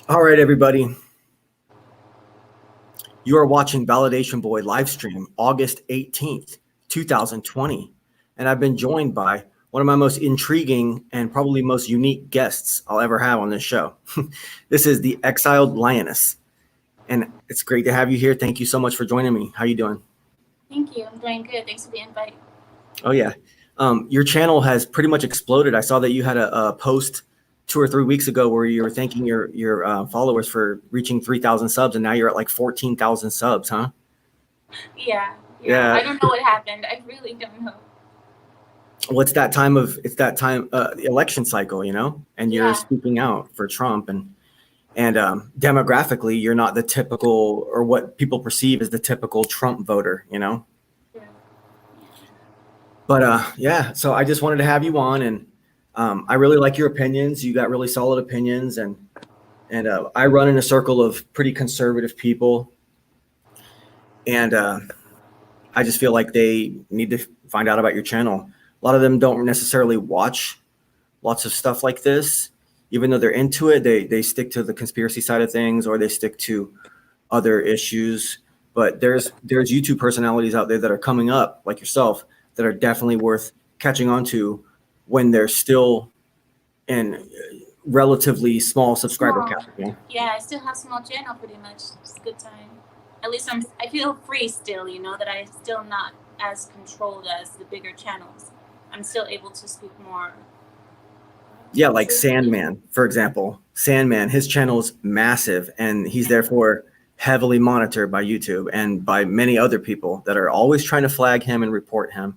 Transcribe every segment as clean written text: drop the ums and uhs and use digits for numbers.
All right, everybody. You are watching Validation Boy live stream August 18th, 2020. And I've been joined by one of my most intriguing and probably most unique guests I'll ever have on this show. This is the Exiled Lioness. And it's great to have you here. Thank you so much for joining me. How you doing? Thank you. I'm doing good. Thanks for the invite. Oh, yeah. Your channel has pretty much exploded. I saw that you had a post 2 or 3 weeks ago where you were thanking your followers for reaching 3,000 subs, and now you're at like 14,000 subs, huh? Yeah. Yeah. I don't know what happened. I really don't know. Well, it's that time election cycle, and you're speaking out for Trump, and demographically, you're not the typical, or what people perceive as the typical Trump voter, Yeah. But yeah, so I just wanted to have you on, and I really like your opinions. You got really solid opinions, and I run in a circle of pretty conservative people, and I just feel like they need to find out about your channel. A lot of them don't necessarily watch lots of stuff like this, even though they're into it. They stick to the conspiracy side of things, or they stick to other issues. But there's YouTube personalities out there that are coming up, like yourself, that are definitely worth catching on to when they're still in relatively small subscriber count. Yeah, I still have small channel pretty much. It's a good time. At least I feel free still, that I'm still not as controlled as the bigger channels. I'm still able to speak more. Yeah, like Sandman, for example. Sandman, his channel is massive, and he's therefore heavily monitored by YouTube and by many other people that are always trying to flag him and report him.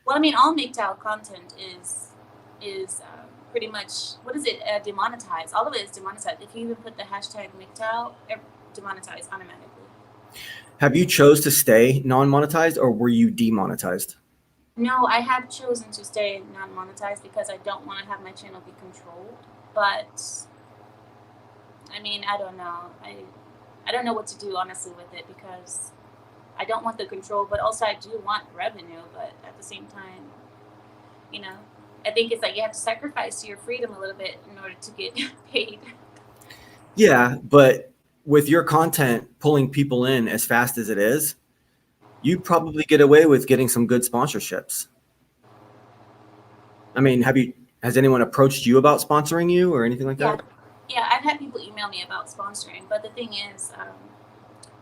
Well, I mean, all MGTOW content is pretty much, demonetized. All of it is demonetized. If you even put the hashtag MGTOW, demonetized automatically. Have you chose to stay non-monetized, or were you demonetized? No, I have chosen to stay non-monetized because I don't want to have my channel be controlled. But I mean, I don't know. I don't know what to do honestly with it, because I don't want the control, but also I do want revenue. But at the same time, I think it's like you have to sacrifice your freedom a little bit in order to get paid. Yeah, but with your content pulling people in as fast as it is, you probably get away with getting some good sponsorships. I mean, has anyone approached you about sponsoring you or anything like that? Yeah, I've had people email me about sponsoring, but the thing is,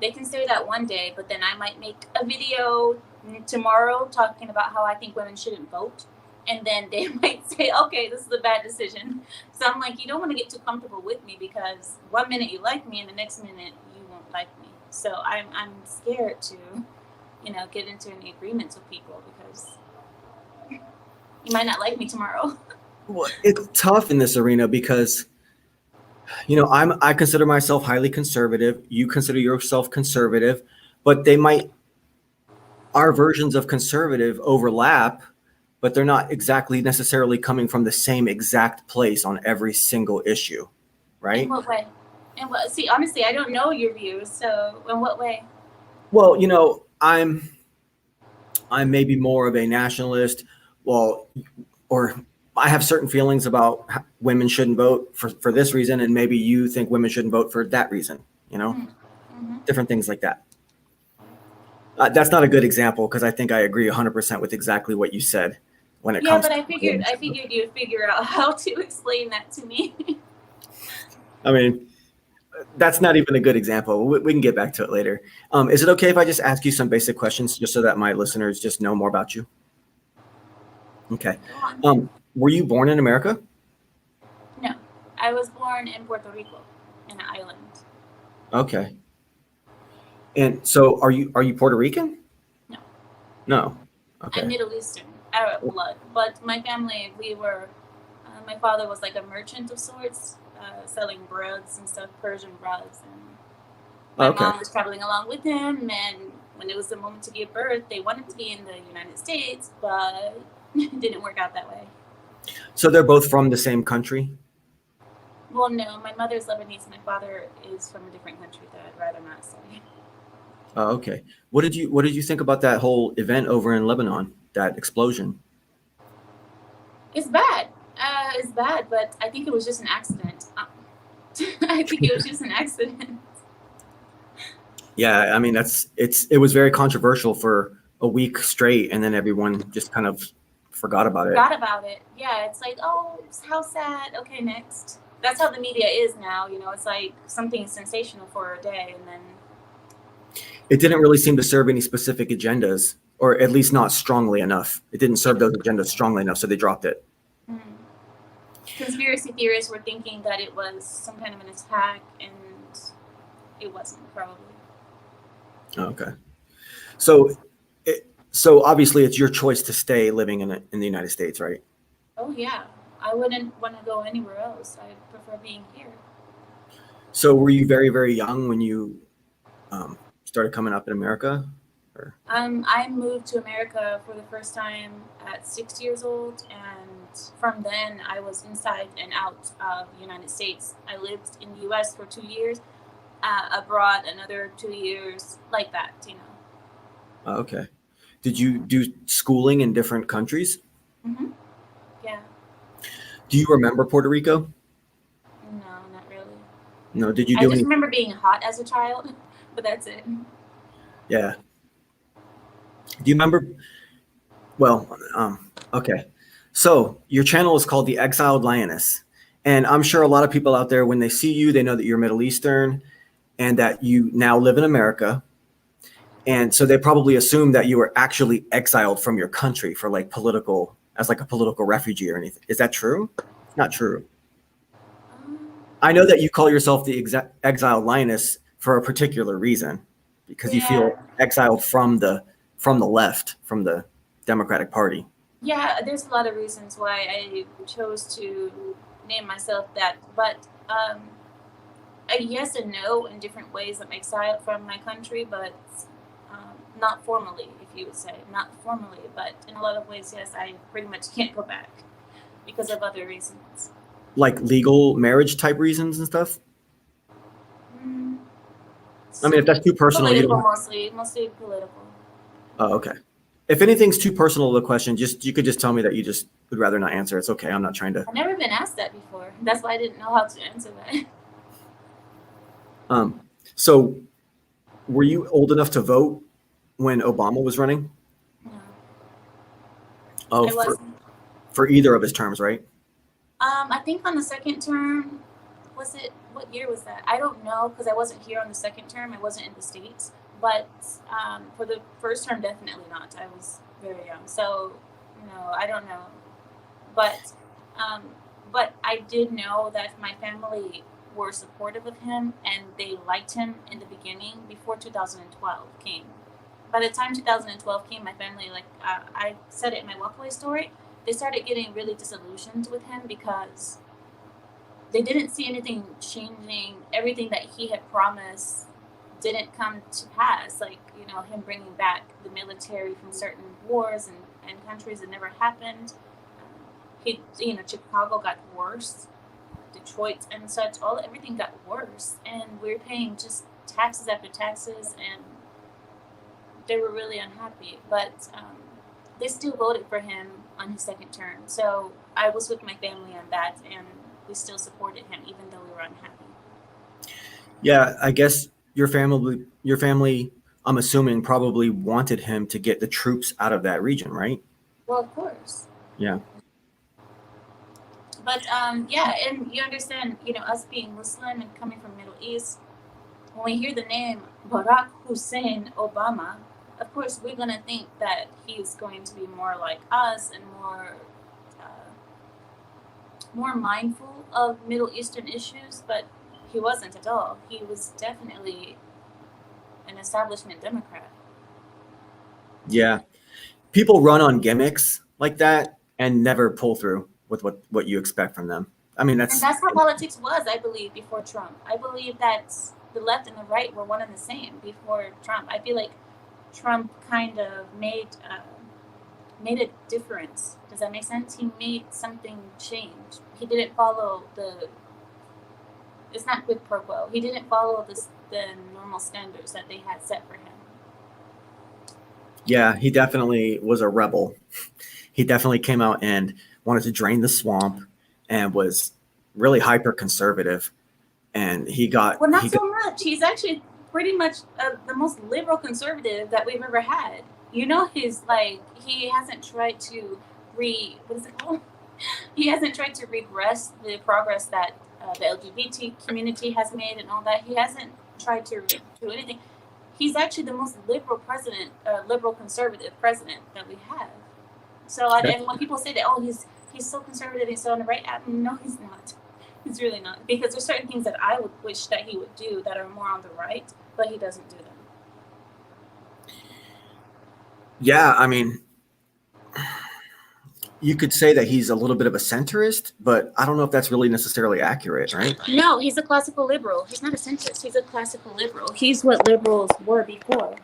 they can say that one day, but then I might make a video tomorrow talking about how I think women shouldn't vote, and then they might say, okay, this is a bad decision. So I'm like, you don't want to get too comfortable with me, because one minute you like me and the next minute you won't like me. So I'm scared to, get into any agreements with people, because you might not like me tomorrow. Well, it's tough in this arena because, I consider myself highly conservative. You consider yourself conservative, but our versions of conservative overlap, but they're not exactly necessarily coming from the same exact place on every single issue, right? In what way? See, honestly, I don't know your views. So in what way? Well, I'm maybe more of a nationalist. Well, or I have certain feelings about women shouldn't vote for this reason, and maybe you think women shouldn't vote for that reason, Mm-hmm. Different things like that. That's not a good example, because I think I agree 100% with exactly what you said when it comes. Yeah, but I figured you'd figure out how to explain that to me. I mean, that's not even a good example. We can get back to it later. Is it okay if I just ask you some basic questions just so that my listeners just know more about you? Okay. Were you born in America? No, I was born in Puerto Rico, in an island. Okay. And so are you Puerto Rican? No. No. Okay. I'm Middle Eastern, Arab blood. But my family, my father was like a merchant of sorts, selling breads and stuff, Persian breads. And my mom was traveling along with him. And when it was the moment to give birth, they wanted to be in the United States, but it didn't work out that way. So they're both from the same country? Well, no, my mother's Lebanese. My father is from a different country that I'd rather not say. Oh, okay. What did you think about that whole event over in Lebanon, that explosion? It's bad. But I think it was just an accident. I think it was just an accident. Yeah, I mean it was very controversial for a week straight, and then everyone just kind of forgot about it. Forgot about it. Yeah, it's like, oh, how sad. Okay, next. That's how the media is now. You know, it's like something sensational for a day, and then It didn't really seem to serve any specific agendas, or at least not strongly enough. It didn't serve those agendas strongly enough, so they dropped it. Conspiracy theorists were thinking that it was some kind of an attack, and it wasn't, probably. Okay. So obviously it's your choice to stay living in the United States, right? Oh, yeah. I wouldn't want to go anywhere else. I prefer being here. So were you very, very young when you started coming up in America? Or? I moved to America for the first time at 6 years old, and from then I was inside and out of the United States. I lived in the U.S. for 2 years, abroad another 2 years, like that, you know. Okay. Did you do schooling in different countries? Mm-hmm. Yeah. Do you remember Puerto Rico? No, not really. No. Did you I do just any? remember being hot as a child, but that's it. Yeah. Do you remember? Well, okay. So your channel is called the Exiled Lioness, and I'm sure a lot of people out there, when they see you, they know that you're Middle Eastern and that you now live in America. And so they probably assume that you were actually exiled from your country for like as like a political refugee or anything. Is that true? Not true. I know that you call yourself the Exiled Lioness for a particular reason, because you feel Yeah. exiled from the left, from the Democratic Party. Yeah, there's a lot of reasons why I chose to name myself that, but a yes and no in different ways. I'm exiled from my country, but not formally, if you would say. Not formally, but in a lot of ways, yes, I pretty much can't go back because of other reasons. Like legal marriage type reasons and stuff? Mm, I mean, if that's too personal, you political, don't. mostly political. Oh, okay. If anything's too personal of a question, you could just tell me that you just would rather not answer. It's okay. I'm not trying to. I've never been asked that before. That's why I didn't know how to answer that. So were you old enough to vote when Obama was running? No, Oh, I wasn't. for either of his terms, right? I think on the second term, was it, what year was that? I don't know, because I wasn't here on the second term. I wasn't in the States. But for the first term, definitely not. I was very young. So, no, I don't know. But but I did know that my family were supportive of him and they liked him in the beginning before 2012 came. By the time 2012 came, my family, like I said it in my walkaway story, they started getting really disillusioned with him because they didn't see anything changing. Everything that he had promised didn't come to pass. Like, you know, him bringing back the military from certain wars and countries that never happened. Chicago got worse, Detroit and such. Everything got worse, and we're paying just taxes after taxes, and they were really unhappy. But they still voted for him on his second term. So I was with my family on that, and we still supported him even though we were unhappy. Yeah, I guess your family, I'm assuming, probably wanted him to get the troops out of that region, right? Well, of course. Yeah. But yeah, and you understand, us being Muslim and coming from Middle East, when we hear the name Barack Hussein Obama, of course we're gonna think that he's going to be more like us and more mindful of Middle Eastern issues, but he wasn't at all. He was definitely an establishment Democrat. Yeah. People run on gimmicks like that and never pull through with what you expect from them. I mean, And that's how politics was, I believe, before Trump. I believe that the left and the right were one and the same before Trump. I feel like Trump kind of made a difference. Does that make sense? He made something change. He didn't follow it's not quid pro quo. He didn't follow the normal standards that they had set for him. Yeah, he definitely was a rebel. He definitely came out and wanted to drain the swamp and was really hyper conservative. and he got well, not so much. He's actually pretty much the most liberal conservative that we've ever had. You know, he's like, he hasn't tried to what is it called? He hasn't tried to regress the progress that the LGBT community has made and all that. He hasn't tried to do anything. He's actually the most liberal president, liberal conservative president that we have. So, and when people say that, oh, he's so conservative, he's so on the right, no, he's not. He's really not, because there's certain things that I would wish that he would do that are more on the right, but he doesn't do them. Yeah, I mean, you could say that he's a little bit of a centrist, but I don't know if that's really necessarily accurate, right? No, he's a classical liberal. He's not a centrist. He's a classical liberal. He's what liberals were before.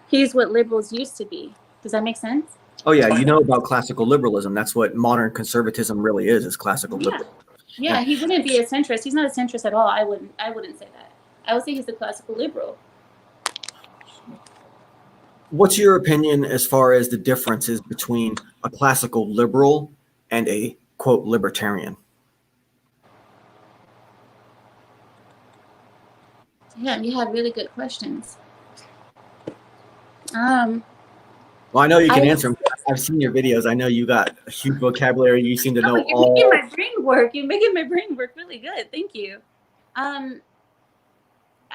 He's what liberals used to be. Does that make sense? Oh yeah, you know about classical liberalism. That's what modern conservatism really is classical liberalism. Yeah, he wouldn't be a centrist. He's not a centrist at all. I wouldn't say that. I would say he's a classical liberal. What's your opinion as far as the differences between a classical liberal and a, quote, libertarian? Yeah, you have really good questions. Well, I know you can answer them. I've seen your videos. I know you got a huge vocabulary. You seem to know all. You're making my brain work. You're making my brain work really good. Thank you.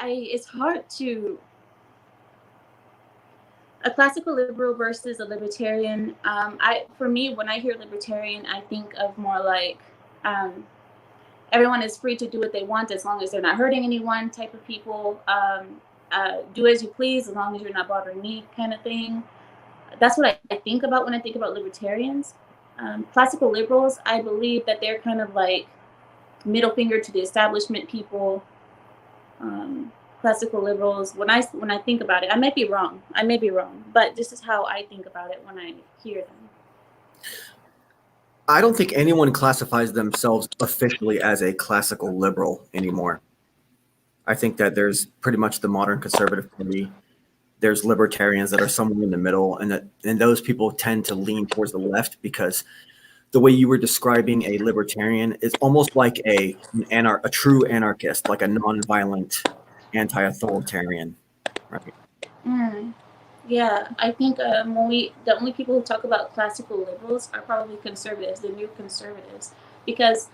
It's hard to. A classical liberal versus a libertarian. For me, when I hear libertarian, I think of more like everyone is free to do what they want as long as they're not hurting anyone type of people. Do as you please as long as you're not bothering me kind of thing. That's what I think about when I think about libertarians. Classical liberals, I believe that they're kind of like middle finger to the establishment people. Classical liberals, when I think about it, I may be wrong, but this is how I think about it when I hear them. I don't think anyone classifies themselves officially as a classical liberal anymore. I think that there's pretty much the modern conservative party. There's libertarians that are somewhere in the middle, and those people tend to lean towards the left because the way you were describing a libertarian is almost like a true anarchist, like a nonviolent anti-authoritarian, right? Yeah, I think the only people who talk about classical liberals are probably conservatives, the new conservatives, because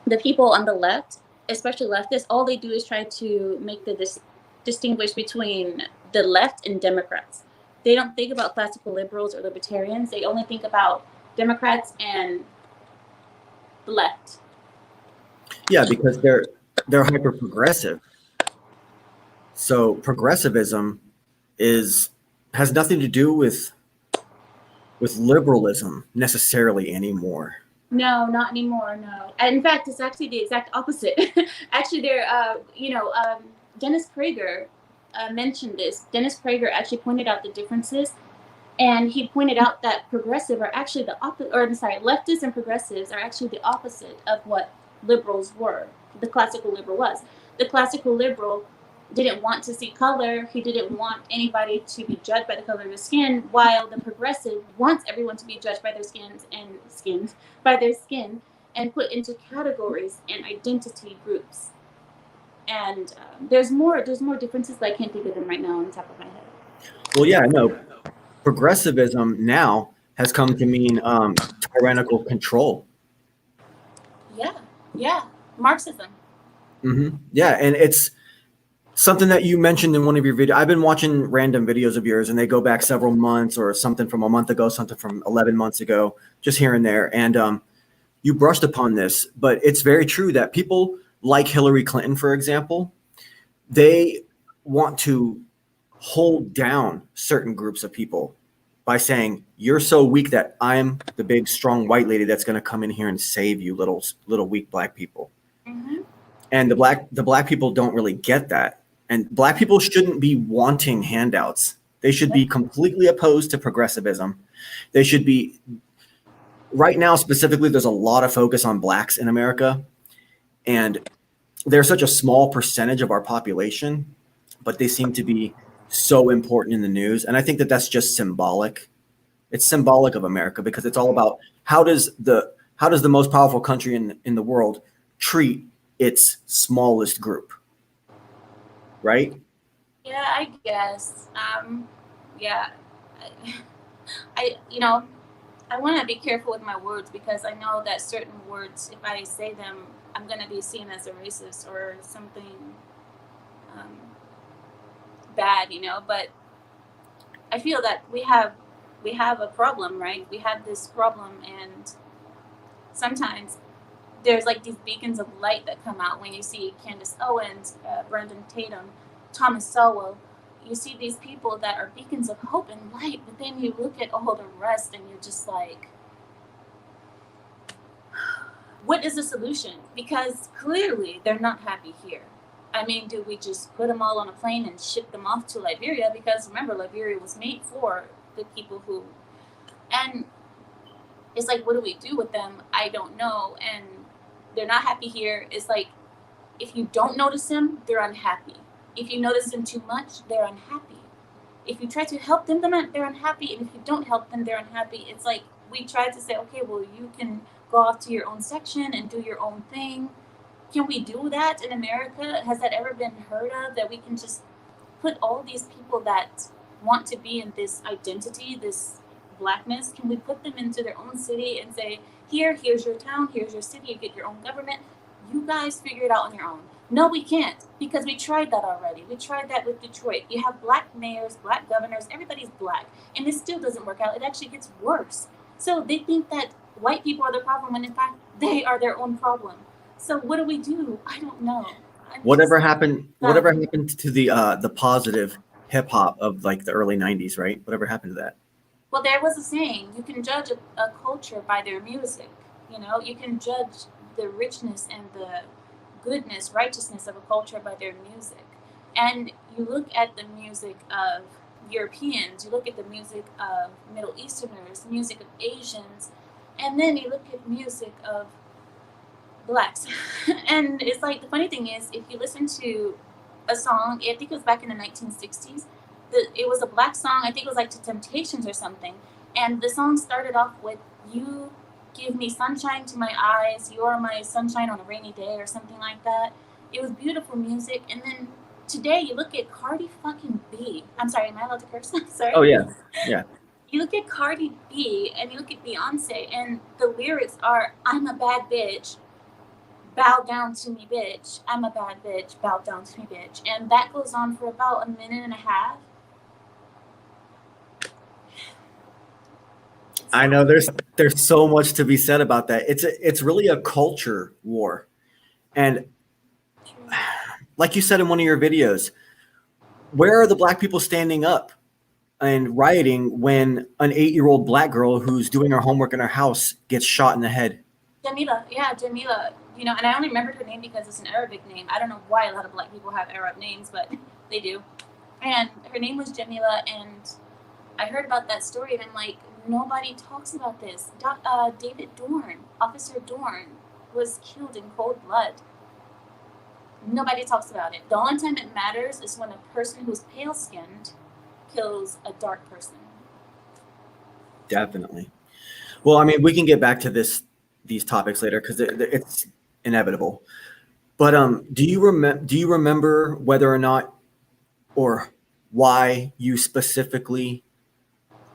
the people on the left, especially leftists, all they do is try to make the distinguish between the left and Democrats. They don't think about classical liberals or libertarians. They only think about Democrats and the left. Yeah, because they're hyper progressive. So progressivism has nothing to do with liberalism necessarily anymore. No, not anymore. No, and in fact, it's actually the exact opposite. Actually, Dennis Prager mentioned this. Dennis Prager actually pointed out the differences, and he pointed out that progressive are actually leftists and progressives are actually the opposite of what liberals were. The classical liberal was. The classical liberal didn't want to see color. He didn't want anybody to be judged by the color of their skin, while the progressive wants everyone to be judged by their skin and put into categories and identity groups. And there's more differences, but I can't think of them right now on the top of my head. Well, yeah, no. Progressivism now has come to mean tyrannical control. Yeah, Marxism. Mm-hmm. Yeah, and it's something that you mentioned in one of your videos. I've been watching random videos of yours, and they go back several months, or something from a month ago, something from 11 months ago, just here and there. And you brushed upon this, but it's very true that people like Hillary Clinton, for example, they want to hold down certain groups of people by saying, you're so weak that I'm the big, strong white lady that's going to come in here and save you little weak black people. Mm-hmm. And the black people don't really get that. And black people shouldn't be wanting handouts. They should be completely opposed to progressivism. They should be, right now specifically, there's a lot of focus on blacks in America. And they're such a small percentage of our population, but they seem to be so important in the news. And I think that that's just symbolic. It's symbolic of America, because it's all about how does the most powerful country in the world treat its smallest group, right? Yeah, I guess. Yeah, I you know, I want to be careful with my words because I know that certain words, if I say them, I'm gonna be seen as a racist or something um, bad, But I feel that we have a problem, right? We have this problem, and sometimes there's like these beacons of light that come out when you see Candace Owens, Brandon Tatum, Thomas Sowell. You see these people that are beacons of hope and light, but then you look at all the rest and you're just like, what is the solution? Because clearly they're not happy here. I mean, do we just put them all on a plane and ship them off to Liberia? Because remember, Liberia was made for the people who, and it's like, what do we do with them? I don't know. And they're not happy here. It's like, if you don't notice them, they're unhappy. If you notice them too much, they're unhappy. If you try to help them, they're unhappy. And if you don't help them, they're unhappy. It's like we try to say, okay, well, you can go off to your own section and do your own thing. Can we do that in America? Has that ever been heard of? That we can just put all these people that want to be in this identity, this blackness, can we put them into their own city and say, here's your town, here's your city, you get your own government, you guys figure it out on your own? No, we can't, because we tried that already. We tried that with Detroit. You have black mayors, black governors, everybody's black, and it still doesn't work out. It actually gets worse. So they think that white people are the problem when in fact they are their own problem. So what do we do? I don't know. Whatever happened to the positive hip hop of like the early 90s, right? Whatever happened to that? Well, there was a saying, you can judge a culture by their music. You can judge the richness and the goodness, righteousness of a culture by their music. And you look at the music of Europeans, you look at the music of Middle Easterners, music of Asians, and then you look at music of blacks. And it's like, the funny thing is, if you listen to a song, I think it was back in the 1960s, it was a black song, I think it was like to Temptations or something, and the song started off with, you give me sunshine to my eyes, you are my sunshine on a rainy day, or something like that. It was beautiful music. And then today you look at Cardi fucking B. I'm sorry, am I allowed to curse? Sorry. Oh yeah. You look at Cardi B and you look at Beyonce, and the lyrics are, I'm a bad bitch, bow down to me, bitch. I'm a bad bitch, bow down to me, bitch. And that goes on for about a minute and a half. I know there's so much to be said about that. It's really a culture war. And like you said in one of your videos, where are the black people standing up and rioting when an 8-year-old black girl who's doing her homework in her house gets shot in the head? Jamila. And I only remembered her name because it's an Arabic name. I don't know why a lot of black people have Arab names, but they do. And her name was Jamila, and I heard about that story, and I'm like, nobody talks about this. David Dorn, Officer Dorn, was killed in cold blood. Nobody talks about it. The only time it matters is when a person who's pale-skinned kills a dark person. Definitely. Well, I mean, we can get back to these topics later because it's inevitable. But do you remember whether or not, or why you specifically,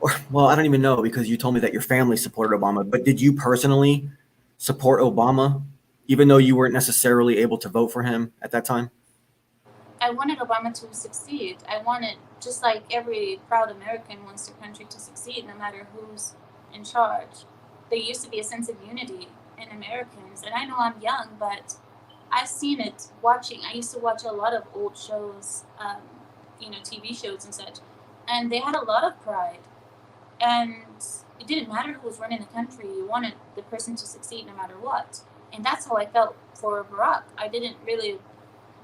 or well, I don't even know, because you told me that your family supported Obama, but did you personally support Obama, even though you weren't necessarily able to vote for him at that time? I wanted Obama to succeed. I wanted, just like every proud American wants their country to succeed, no matter who's in charge. There used to be a sense of unity in Americans, and I know I'm young, but I've seen it watching. I used to watch a lot of old shows, TV shows and such, and they had a lot of pride. And it didn't matter who was running the country. You wanted the person to succeed no matter what. And that's how I felt for Barack. I didn't really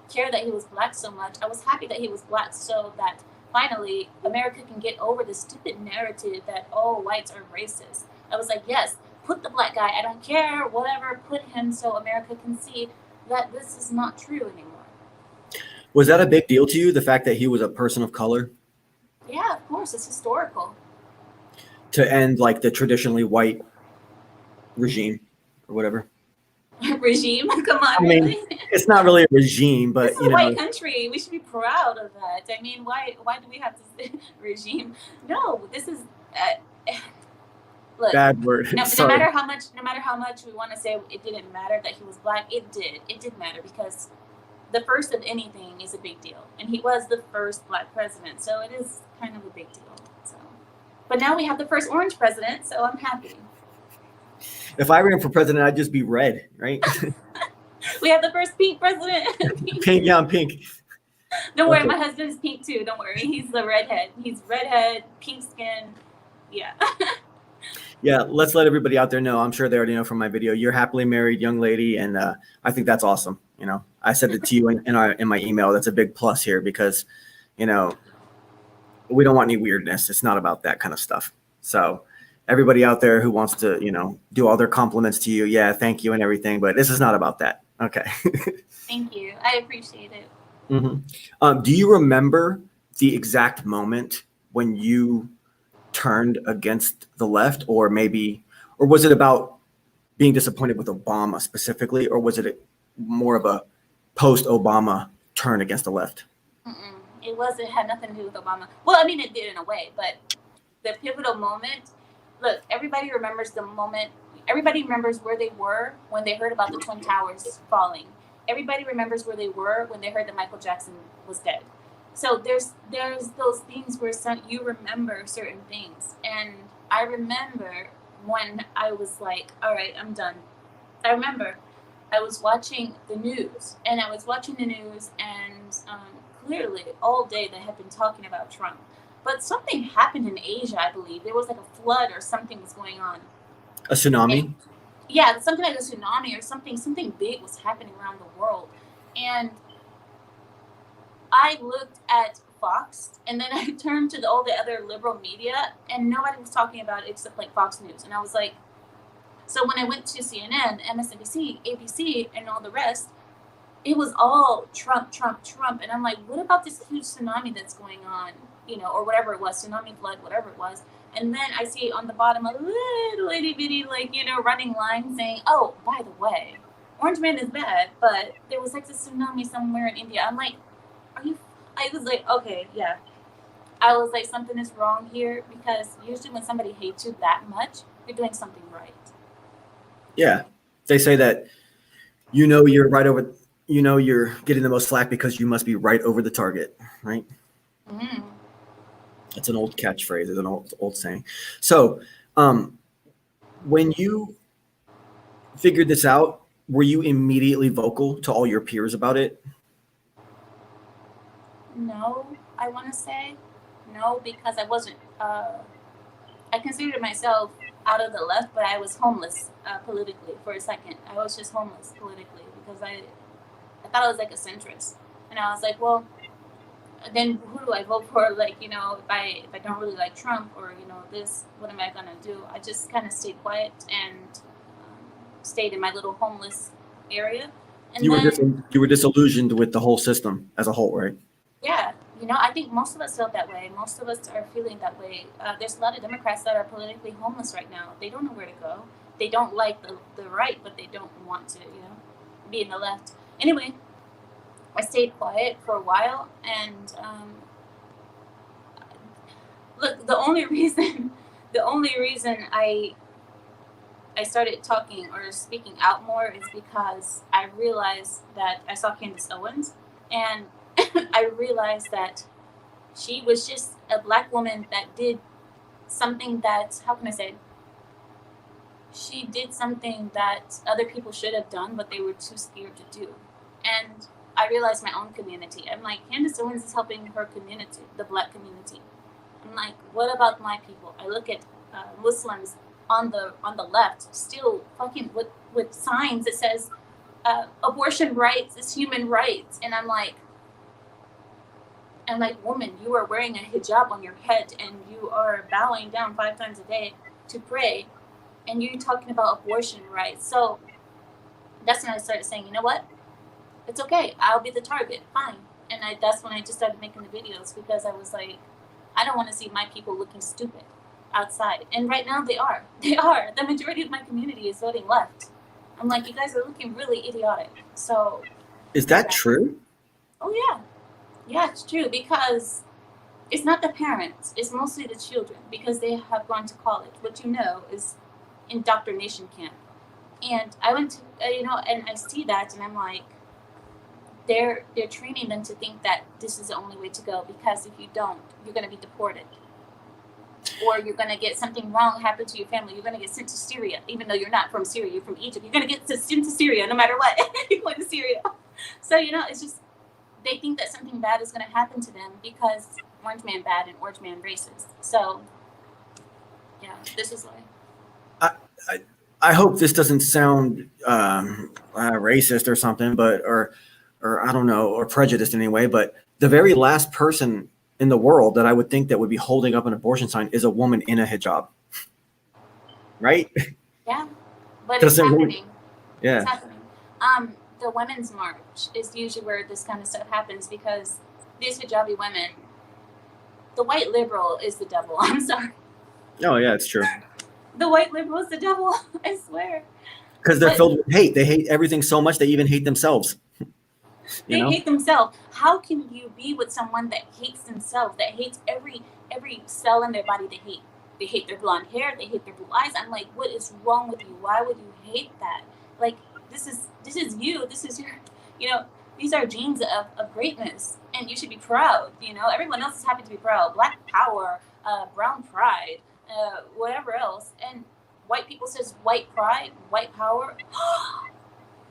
care that he was black so much. I was happy that he was black so that finally America can get over the stupid narrative that all whites are racist. I was like, yes, put the black guy. I don't care, whatever, put him so America can see that this is not true anymore. Was that a big deal to you, the fact that he was a person of color? Yeah, of course, it's historical. To end like the traditionally white regime or whatever? Regime? Come on, I mean, really? it's not really a regime, but This is a white country. We should be proud of that. I mean, why do we have to say regime? No, this is look. bad word. No Sorry. matter how much we want to say it didn't matter that he was black, it did. It did matter because the first of anything is a big deal, and he was the first black president, so it is kind of a big deal. So, but now we have the first orange president, so I'm happy. If I ran for president, I'd just be red, right? We have the first pink president. Pink, yeah, I'm pink. Don't worry, my husband is pink too. Don't worry, he's the redhead. He's redhead, pink skin. Yeah. Yeah, let's let everybody out there know. I'm sure they already know from my video. You're a happily married young lady, and I think that's awesome. You know, I said it to you in my email. That's a big plus here because, you know, we don't want any weirdness. It's not about that kind of stuff. So everybody out there who wants to, you know, do all their compliments to you, yeah, thank you and everything, but this is not about that. Okay. Thank you. I appreciate it. Mm-hmm. Do you remember the exact moment when you turned against the left, or was it about being disappointed with Obama specifically, or was it more of a post-Obama turn against the left? It had nothing to do with Obama. Well, I mean, it did in a way, but the pivotal moment, look, everybody remembers the moment. Everybody remembers where they were when they heard about the Twin Towers falling. Everybody remembers where they were when they heard that Michael Jackson was dead. So there's those things where you remember certain things. And I remember when I was like, all right, I'm done. I remember I was watching the news, and clearly all day they had been talking about Trump. But something happened in Asia, I believe. There was like a flood or something was going on. A tsunami? Yeah, something like a tsunami or something big was happening around the world. And I looked at Fox, and then I turned to all the other liberal media, and nobody was talking about it except like Fox News. And I was like, so when I went to CNN, MSNBC, ABC, and all the rest, it was all Trump, Trump, Trump. And I'm like, what about this huge tsunami that's going on, you know, or whatever it was, tsunami, flood, whatever it was. And then I see on the bottom a little itty bitty, like, you know, running line saying, oh, by the way, Orange Man is bad, but there was like a tsunami somewhere in India. I'm like, I was like, okay, yeah. I was like, something is wrong here, because usually when somebody hates you that much, you're doing something right. Yeah. They say that, you know, you're getting the most flack because you must be right over the target, right? Mm-hmm. It's an old catchphrase. It's an old saying. So when you figured this out, were you immediately vocal to all your peers about it? No, I want to say no, because I wasn't. I considered myself out of the left, but I was homeless politically for a second. I was just homeless politically because I thought I was like a centrist, and I was like, well, then who do I vote for? Like, you know, if I don't really like Trump, or, you know, this, what am I gonna do? I just kind of stayed quiet and stayed in my little homeless area. And you were disillusioned with the whole system as a whole, right? Yeah, you know, I think most of us felt that way. Most of us are feeling that way. There's a lot of Democrats that are politically homeless right now. They don't know where to go. They don't like the right, but they don't want to, you know, be in the left. Anyway, I stayed quiet for a while, and look, the only reason I started talking or speaking out more is because I realized that I saw Candace Owens, and I realized that she was just a black woman that did something that, how can I say, she did something that other people should have done, but they were too scared to do. And I realized my own community. I'm like, Candace Owens is helping her community, the black community. I'm like, what about my people? I look at Muslims on the left still fucking with signs that says abortion rights is human rights, and I'm like, woman, you are wearing a hijab on your head and you are bowing down 5 times a day to pray, and you're talking about abortion rights. So that's when I started saying, you know what? It's okay. I'll be the target. Fine. And that's when I just started making the videos, because I was like, I don't want to see my people looking stupid outside. And right now they are. They are. The majority of my community is voting left. I'm like, you guys are looking really idiotic. So, Is that true? oh yeah, yeah, it's true, because it's not the parents, it's mostly the children, because they have gone to college. What you know is indoctrination camp. And I went to, and I see that, and I'm like, they're training them to think that this is the only way to go, because if you don't, you're going to be deported, or you're going to get something wrong happen to your family. You're going to get sent to Syria, even though you're not from Syria, you're from Egypt. You're going to get sent to Syria no matter what. You're going to Syria. So, it's just, they think that something bad is going to happen to them because orange man bad and orange man racist. So, yeah, this is why. I hope this doesn't sound racist or something, but or I don't know, or prejudiced in any way. But the very last person in the world that I would think that would be holding up an abortion sign is a woman in a hijab, right? Yeah, but it's happening. Yeah, it's happening. The women's march is usually where this kind of stuff happens, because these hijabi women, the white liberal is the devil. I'm sorry. Oh yeah, it's true. The white liberal is the devil. I swear. Because they're filled with hate. They hate everything so much they even hate themselves. They hate themselves. How can you be with someone that hates themselves, that hates every cell in their body? They hate. They hate their blonde hair. They hate their blue eyes. I'm like, what is wrong with you? Why would you hate that? Like, this is you. This is your, these are genes of greatness, and you should be proud. Everyone else is happy to be proud. Black power, brown pride, whatever else. And white people says white pride, white power.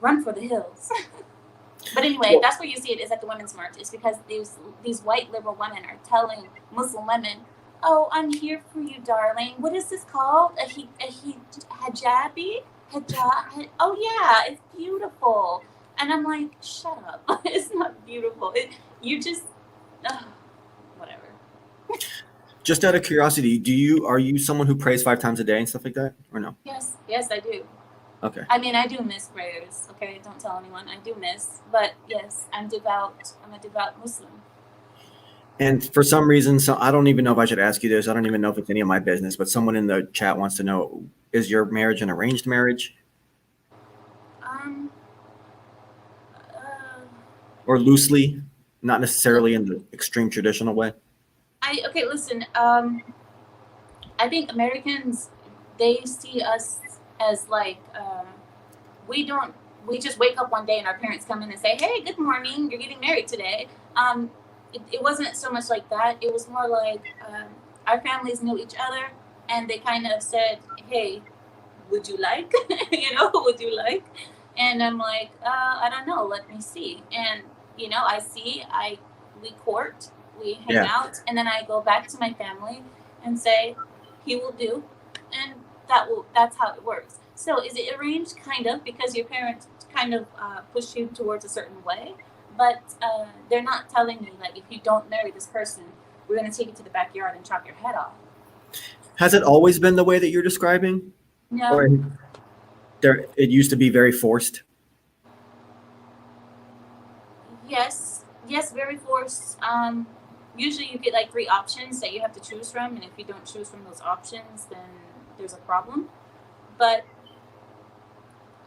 Run for the hills. But anyway, that's where you see it, is at the women's march. It's because these white liberal women are telling Muslim women, "Oh, I'm here for you, darling. What is this called? A hijabi? Hijab? Oh yeah, it's beautiful." And I'm like, shut up. It's not beautiful. You just, whatever. Just out of curiosity, are you someone who prays 5 times a day and stuff like that, or no? Yes, I do. Okay. I mean, I do miss prayers. Okay, don't tell anyone. I do miss, but yes, I'm devout. I'm a devout Muslim. And for some reason, so I don't even know if I should ask you this. I don't even know if it's any of my business, but someone in the chat wants to know: is your marriage an arranged marriage? Or loosely, not necessarily in the extreme traditional way. Okay, listen. I think Americans, they see us as like, we just wake up one day and our parents come in and say, "Hey, good morning, you're getting married today." It wasn't so much like that. It was more like, our families knew each other, and they kind of said, "Hey, would you like?" Would you like? And I'm like, I don't know, let me see. And we court, we hang out, and then I go back to my family and say, "He will do," and that's how it works. So is it arranged? Kind of, because your parents kind of push you towards a certain way, but they're not telling you, like, if you don't marry this person, we're going to take you to the backyard and chop your head off. Has it always been the way that you're describing? No. Or it used to be very forced? Yes, very forced. Usually you get like 3 options that you have to choose from, and if you don't choose from those options, then there's a problem. But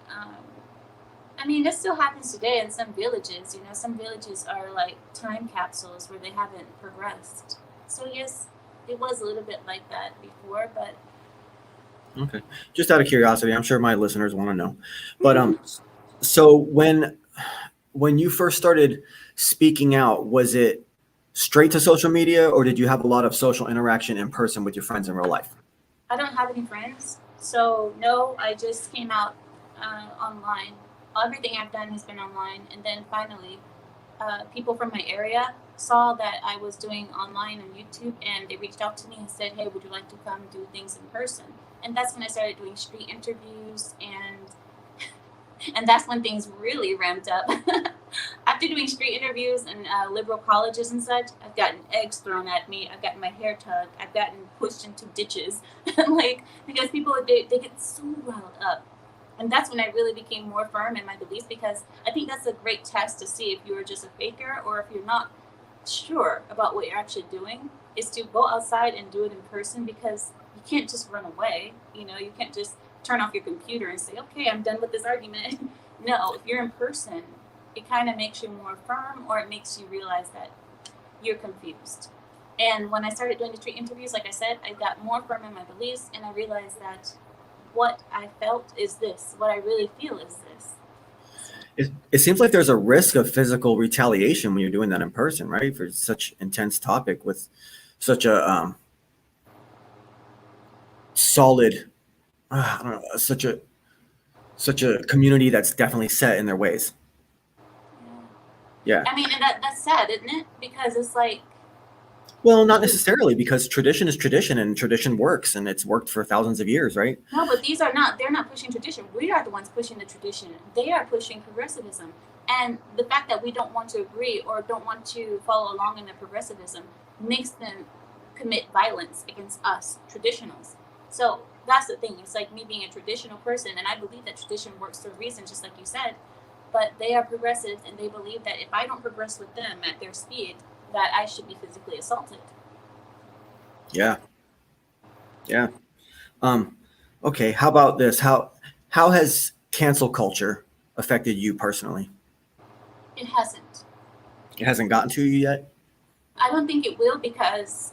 I mean, this still happens today in some villages. Some villages are like time capsules where they haven't progressed. So yes, it was a little bit like that before, but okay. Just out of curiosity, I'm sure my listeners want to know. But so when you first started speaking out, was it straight to social media, or did you have a lot of social interaction in person with your friends in real life? I don't have any friends, so no, I just came out online. Everything I've done has been online, and then finally, people from my area saw that I was doing online on YouTube, and they reached out to me and said, "Hey, would you like to come do things in person?" And that's when I started doing street interviews, and that's when things really ramped up. After doing street interviews in liberal colleges and such, I've gotten eggs thrown at me. I've gotten my hair tugged. I've gotten pushed into ditches, because people they get so riled up. And that's when I really became more firm in my beliefs, because I think that's a great test to see if you're just a faker or if you're not sure about what you're actually doing, is to go outside and do it in person, because you can't just run away. You can't just turn off your computer and say, okay, I'm done with this argument. No, if you're in person, it kind of makes you more firm, or it makes you realize that you're confused. And when I started doing the street interviews, like I said, I got more firm in my beliefs, and I realized that what I felt is this, what I really feel is this. It seems like there's a risk of physical retaliation when you're doing that in person, right? For such intense topic with such a solid, I don't know, such a community that's definitely set in their ways. Yeah. I mean, and that's sad, isn't it? Because it's like, Well, not necessarily, because tradition is tradition, and tradition works, and it's worked for thousands of years, right? no, but they're not pushing tradition. We are the ones pushing the tradition. They are pushing progressivism. And the fact that we don't want to agree or don't want to follow along in the progressivism makes them commit violence against us, traditionals. So that's the thing. It's like me being a traditional person, and I believe that tradition works for a reason, just like you said. But they are progressive, and they believe that if I don't progress with them at their speed, that I should be physically assaulted. Yeah. Yeah. Okay. How about this? How has cancel culture affected you personally? It hasn't. It hasn't gotten to you yet? I don't think it will, because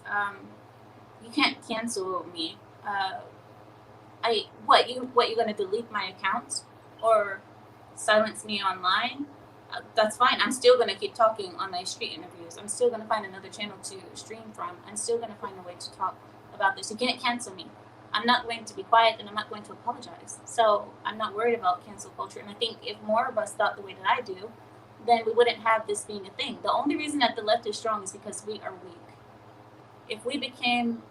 you can't cancel me. What you gonna delete my account or silence me online? That's fine. I'm still gonna keep talking on my street interviews. I'm still gonna find another channel to stream from. I'm still gonna find a way to talk about this. You can't cancel me. I'm not going to be quiet, and I'm not going to apologize. So I'm not worried about cancel culture. And I think if more of us thought the way that I do, then we wouldn't have this being a thing. The only reason that the left is strong is because we are weak. If we became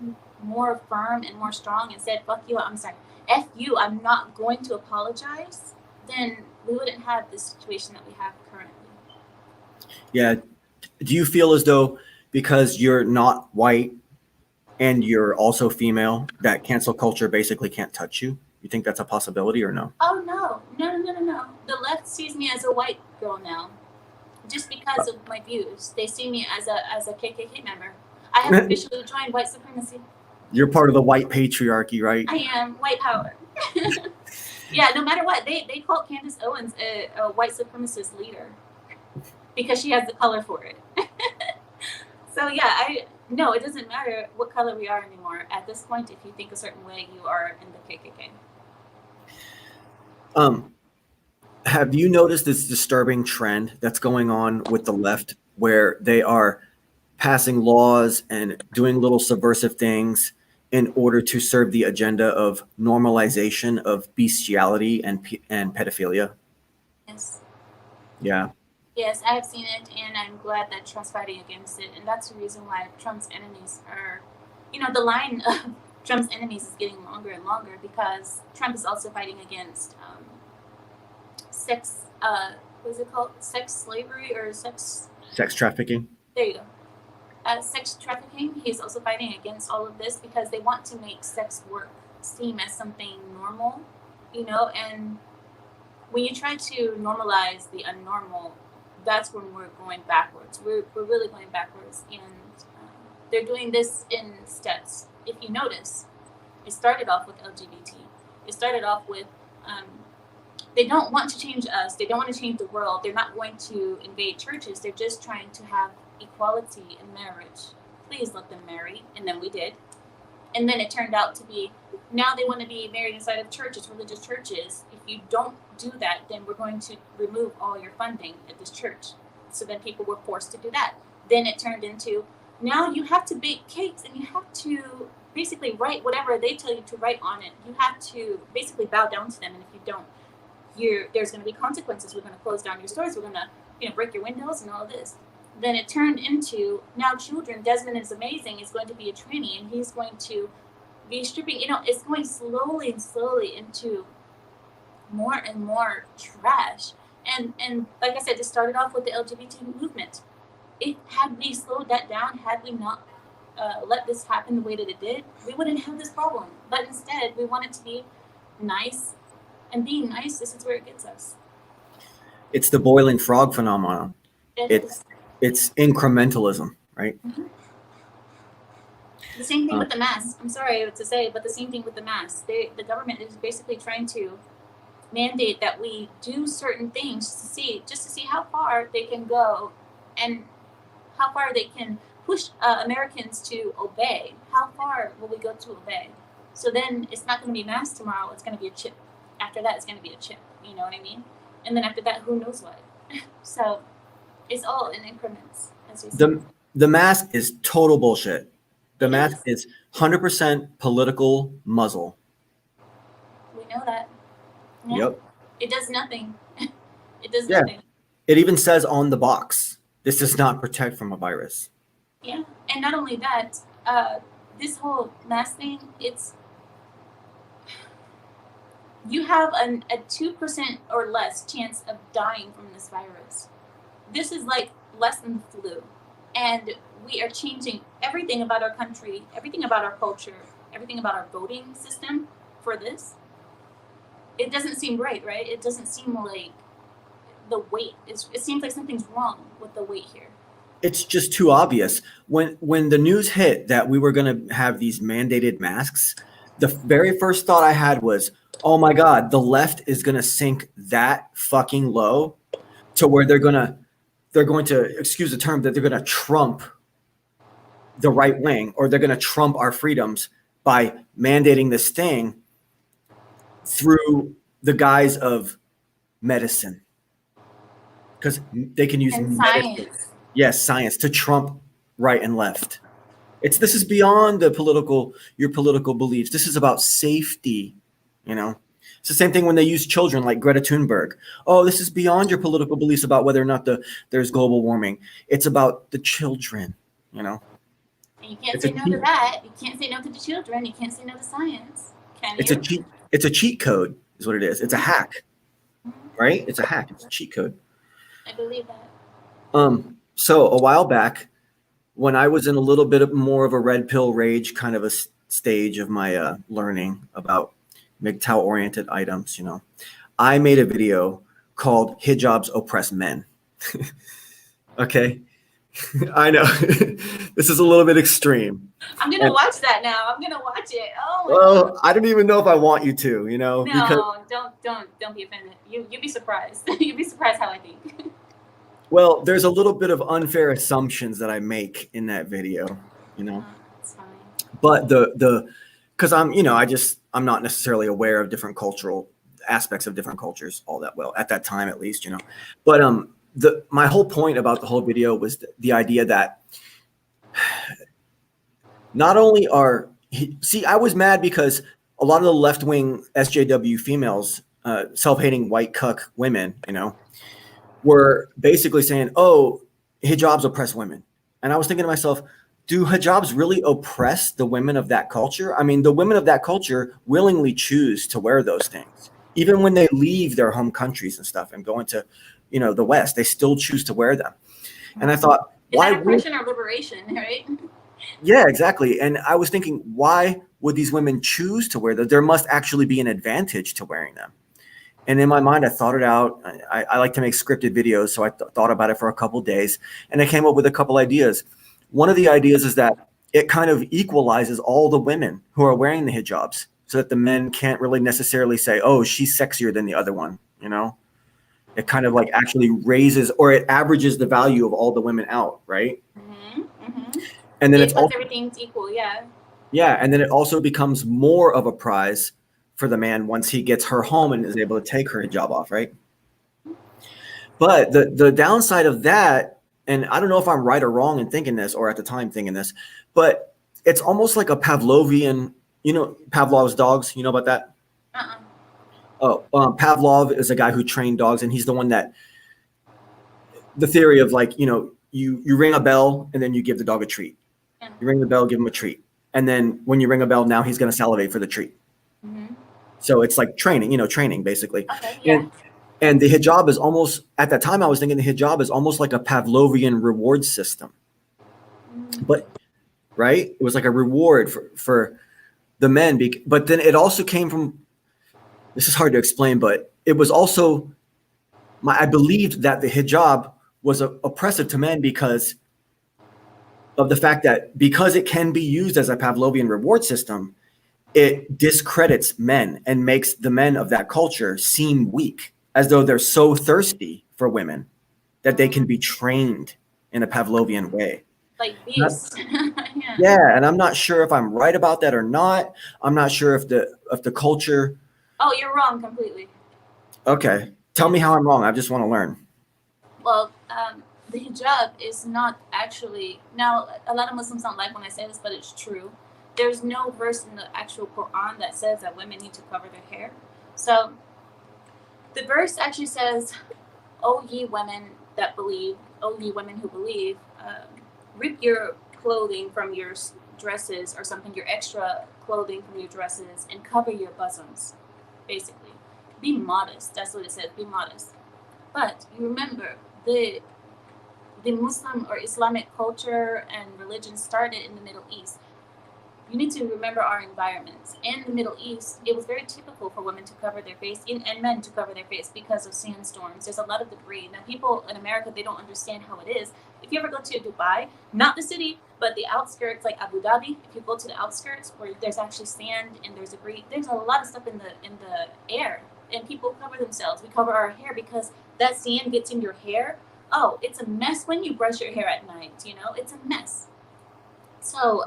more firm and more strong and said, fuck you, I'm sorry, F you, I'm not going to apologize, then we wouldn't have this situation that we have currently. Yeah. Do you feel as though because you're not white and you're also female, that cancel culture basically can't touch you? You think that's a possibility or no? Oh, no. The left sees me as a white girl now, just because of my views. They see me as a KKK member. I have officially joined white supremacy. You're part of the white patriarchy, right? I am. White power. Yeah, no matter what. They call Candace Owens a white supremacist leader because she has the color for it. So yeah, no, it doesn't matter what color we are anymore. At this point, if you think a certain way, you are in the KKK. Have you noticed this disturbing trend that's going on with the left, where they are passing laws and doing little subversive things in order to serve the agenda of normalization of bestiality and pedophilia? Yes. Yeah. Yes, I have seen it, and I'm glad that Trump's fighting against it. And that's the reason why Trump's enemies are, the line of Trump's enemies is getting longer and longer, because Trump is also fighting against sex, what is it called? Sex slavery or sex trafficking. There you go. Sex trafficking. He's also fighting against all of this because they want to make sex work seem as something normal, and when you try to normalize the unnormal, that's when we're going backwards. We're really going backwards, and they're doing this in steps. If you notice, it started off with LGBT. It started off with they don't want to change us. They don't want to change the world. They're not going to invade churches. They're just trying to have equality in marriage. Please let them marry. And then we did. And then it turned out to be, now they want to be married inside of churches, religious churches. If you don't do that, then we're going to remove all your funding at this church. So then people were forced to do that. Then it turned into, now you have to bake cakes and you have to basically write whatever they tell you to write on it. You have to basically bow down to them. And if you don't, there's going to be consequences. We're going to close down your stores. We're going to break your windows and all of this. Then it turned into, now children, Desmond is amazing, is going to be a trainee, and he's going to be stripping, it's going slowly and slowly into more and more trash. And like I said, it started off with the LGBT movement. Had we slowed that down, had we not let this happen the way that it did, we wouldn't have this problem. But instead, we want it to be nice, and being nice, this is where it gets us. It's the boiling frog phenomenon. It's incrementalism, right? Mm-hmm. The same thing with the mask. I'm sorry to say, but the same thing with the mask. The government is basically trying to mandate that we do certain things just to see how far they can go, and how far they can push Americans to obey. How far will we go to obey? So then it's not going to be mask tomorrow. It's going to be a chip. After that, it's going to be a chip. You know what I mean? And then after that, who knows what? So it's all in increments, as you said. The mask is total bullshit. The mask is 100% political muzzle. We know that. Yeah. Yep. It does nothing. It does nothing. It even says on the box, this does not protect from a virus. Yeah. And not only that, this whole mask thing, you have a 2% or less chance of dying from this virus. This is like less than the flu. And we are changing everything about our country, everything about our culture, everything about our voting system for this. It doesn't seem right? It doesn't seem like the weight. It seems like something's wrong with the weight here. It's just too obvious. When the news hit that we were going to have these mandated masks, the very first thought I had was, oh my God, the left is going to sink that fucking low to where they're going to, excuse the term, that they're going to trump the right wing, or they're going to trump our freedoms by mandating this thing through the guise of medicine. Because they can use medicine. Science. Yes, science to trump right and left. This is beyond your political beliefs. This is about safety, It's the same thing when they use children like Greta Thunberg. Oh, this is beyond your political beliefs about whether or not there's global warming. It's about the children, And you can't say no to that. You can't say no to the children. You can't say no to science. Can you? It's a cheat code is what it is. It's a hack, right? It's a hack. It's a cheat code. I believe that. So a while back, when I was in a little bit more of a red pill rage kind of a stage of my learning about MGTOW-oriented items, I made a video called "Hijabs Oppress Men." Okay, I know this is a little bit extreme. I'm gonna watch that now. I'm gonna watch it. Oh. Well, I don't even know if I want you to, No, because don't be offended. You'd be surprised. You'd be surprised how I think. Well, there's a little bit of unfair assumptions that I make in that video, It's fine. But because I'm not necessarily aware of different cultural aspects of different cultures all that well at that time, at least, But my whole point about the whole video was the idea that not only I was mad because a lot of the left-wing SJW females, self-hating white cuck women, were basically saying, oh, hijabs oppress women. And I was thinking to myself, do hijabs really oppress the women of that culture? I mean, the women of that culture willingly choose to wear those things. Even when they leave their home countries and stuff and go into, the West, they still choose to wear them. And I thought, why? Is that oppression or liberation, right? Yeah, exactly. And I was thinking, why would these women choose to wear them? There must actually be an advantage to wearing them. And in my mind, I thought it out. I like to make scripted videos, so I thought about it for a couple of days, and I came up with a couple ideas. One of the ideas is that it kind of equalizes all the women who are wearing the hijabs, so that the men can't really necessarily say, "Oh, she's sexier than the other one." It kind of like actually raises, or it averages the value of all the women out, right? Mm-hmm. Mm-hmm. And then everything's equal, yeah. Yeah, and then it also becomes more of a prize for the man once he gets her home and is able to take her hijab off, right? But the downside of that, and I don't know if I'm right or wrong in thinking this, or at the time thinking this, but it's almost like a Pavlovian, Pavlov's dogs, you know about that? Pavlov is a guy who trained dogs, and he's the one that, the theory of like, you ring a bell and then you give the dog a treat. Yeah. You ring the bell, give him a treat. And then when you ring a bell, now he's going to salivate for the treat. Mm-hmm. So it's like training basically. Okay, yeah. And the hijab is almost, at that time I was thinking the hijab is almost like a Pavlovian reward system. Mm-hmm. But, right? It was like a reward for the men. But then it also came from, this is hard to explain, but it was also, I believed that the hijab was oppressive to men because of the fact that because it can be used as a Pavlovian reward system, it discredits men and makes the men of that culture seem weak, as though they're so thirsty for women that they can be trained in a Pavlovian way. Like beasts. Yeah, and I'm not sure if I'm right about that or not. I'm not sure if the culture. Oh, you're wrong completely. Okay, tell me how I'm wrong. I just want to learn. Well, the hijab is not actually, now a lot of Muslims don't like when I say this, but it's true. There's no verse in the actual Quran that says that women need to cover their hair. So the verse actually says, "O ye women that believe, O ye women who believe, rip your clothing from your dresses or something, your extra clothing from your dresses, and cover your bosoms." Basically, be modest. That's what it says. Be modest. But you remember, the Muslim or Islamic culture and religion started in the Middle East. You need to remember our environments. In the Middle East, it was very typical for women to cover their face and men to cover their face because of sandstorms. There's a lot of debris. Now, people in America, they don't understand how it is. If you ever go to Dubai, not the city, but the outskirts, like Abu Dhabi, if you go to the outskirts where there's actually sand and there's debris, there's a lot of stuff in the air, and people cover themselves. We cover our hair because that sand gets in your hair. Oh, it's a mess when you brush your hair at night, it's a mess. So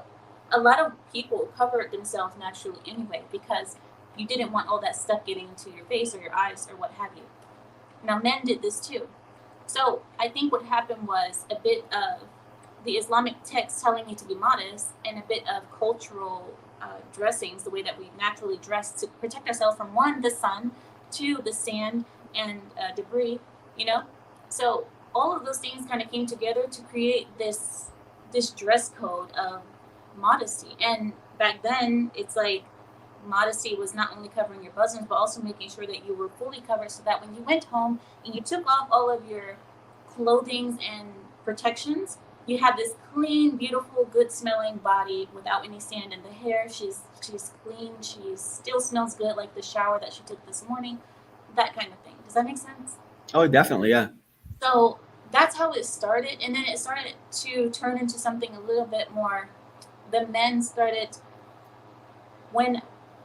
a lot of people covered themselves naturally anyway because you didn't want all that stuff getting into your face or your eyes or what have you. Now, men did this too. So I think what happened was a bit of the Islamic text telling you to be modest and a bit of cultural dressings, the way that we naturally dress to protect ourselves from, one, the sun, two, the sand and debris, So all of those things kind of came together to create this dress code of modesty. And back then, it's like modesty was not only covering your bosoms, but also making sure that you were fully covered so that when you went home and you took off all of your clothing and protections, you had this clean, beautiful, good-smelling body without any sand in the hair. She's clean. She still smells good, like the shower that she took this morning, that kind of thing. Does that make sense? Oh, definitely, yeah. So that's how it started, and then it started to turn into something a little bit more. The men started, when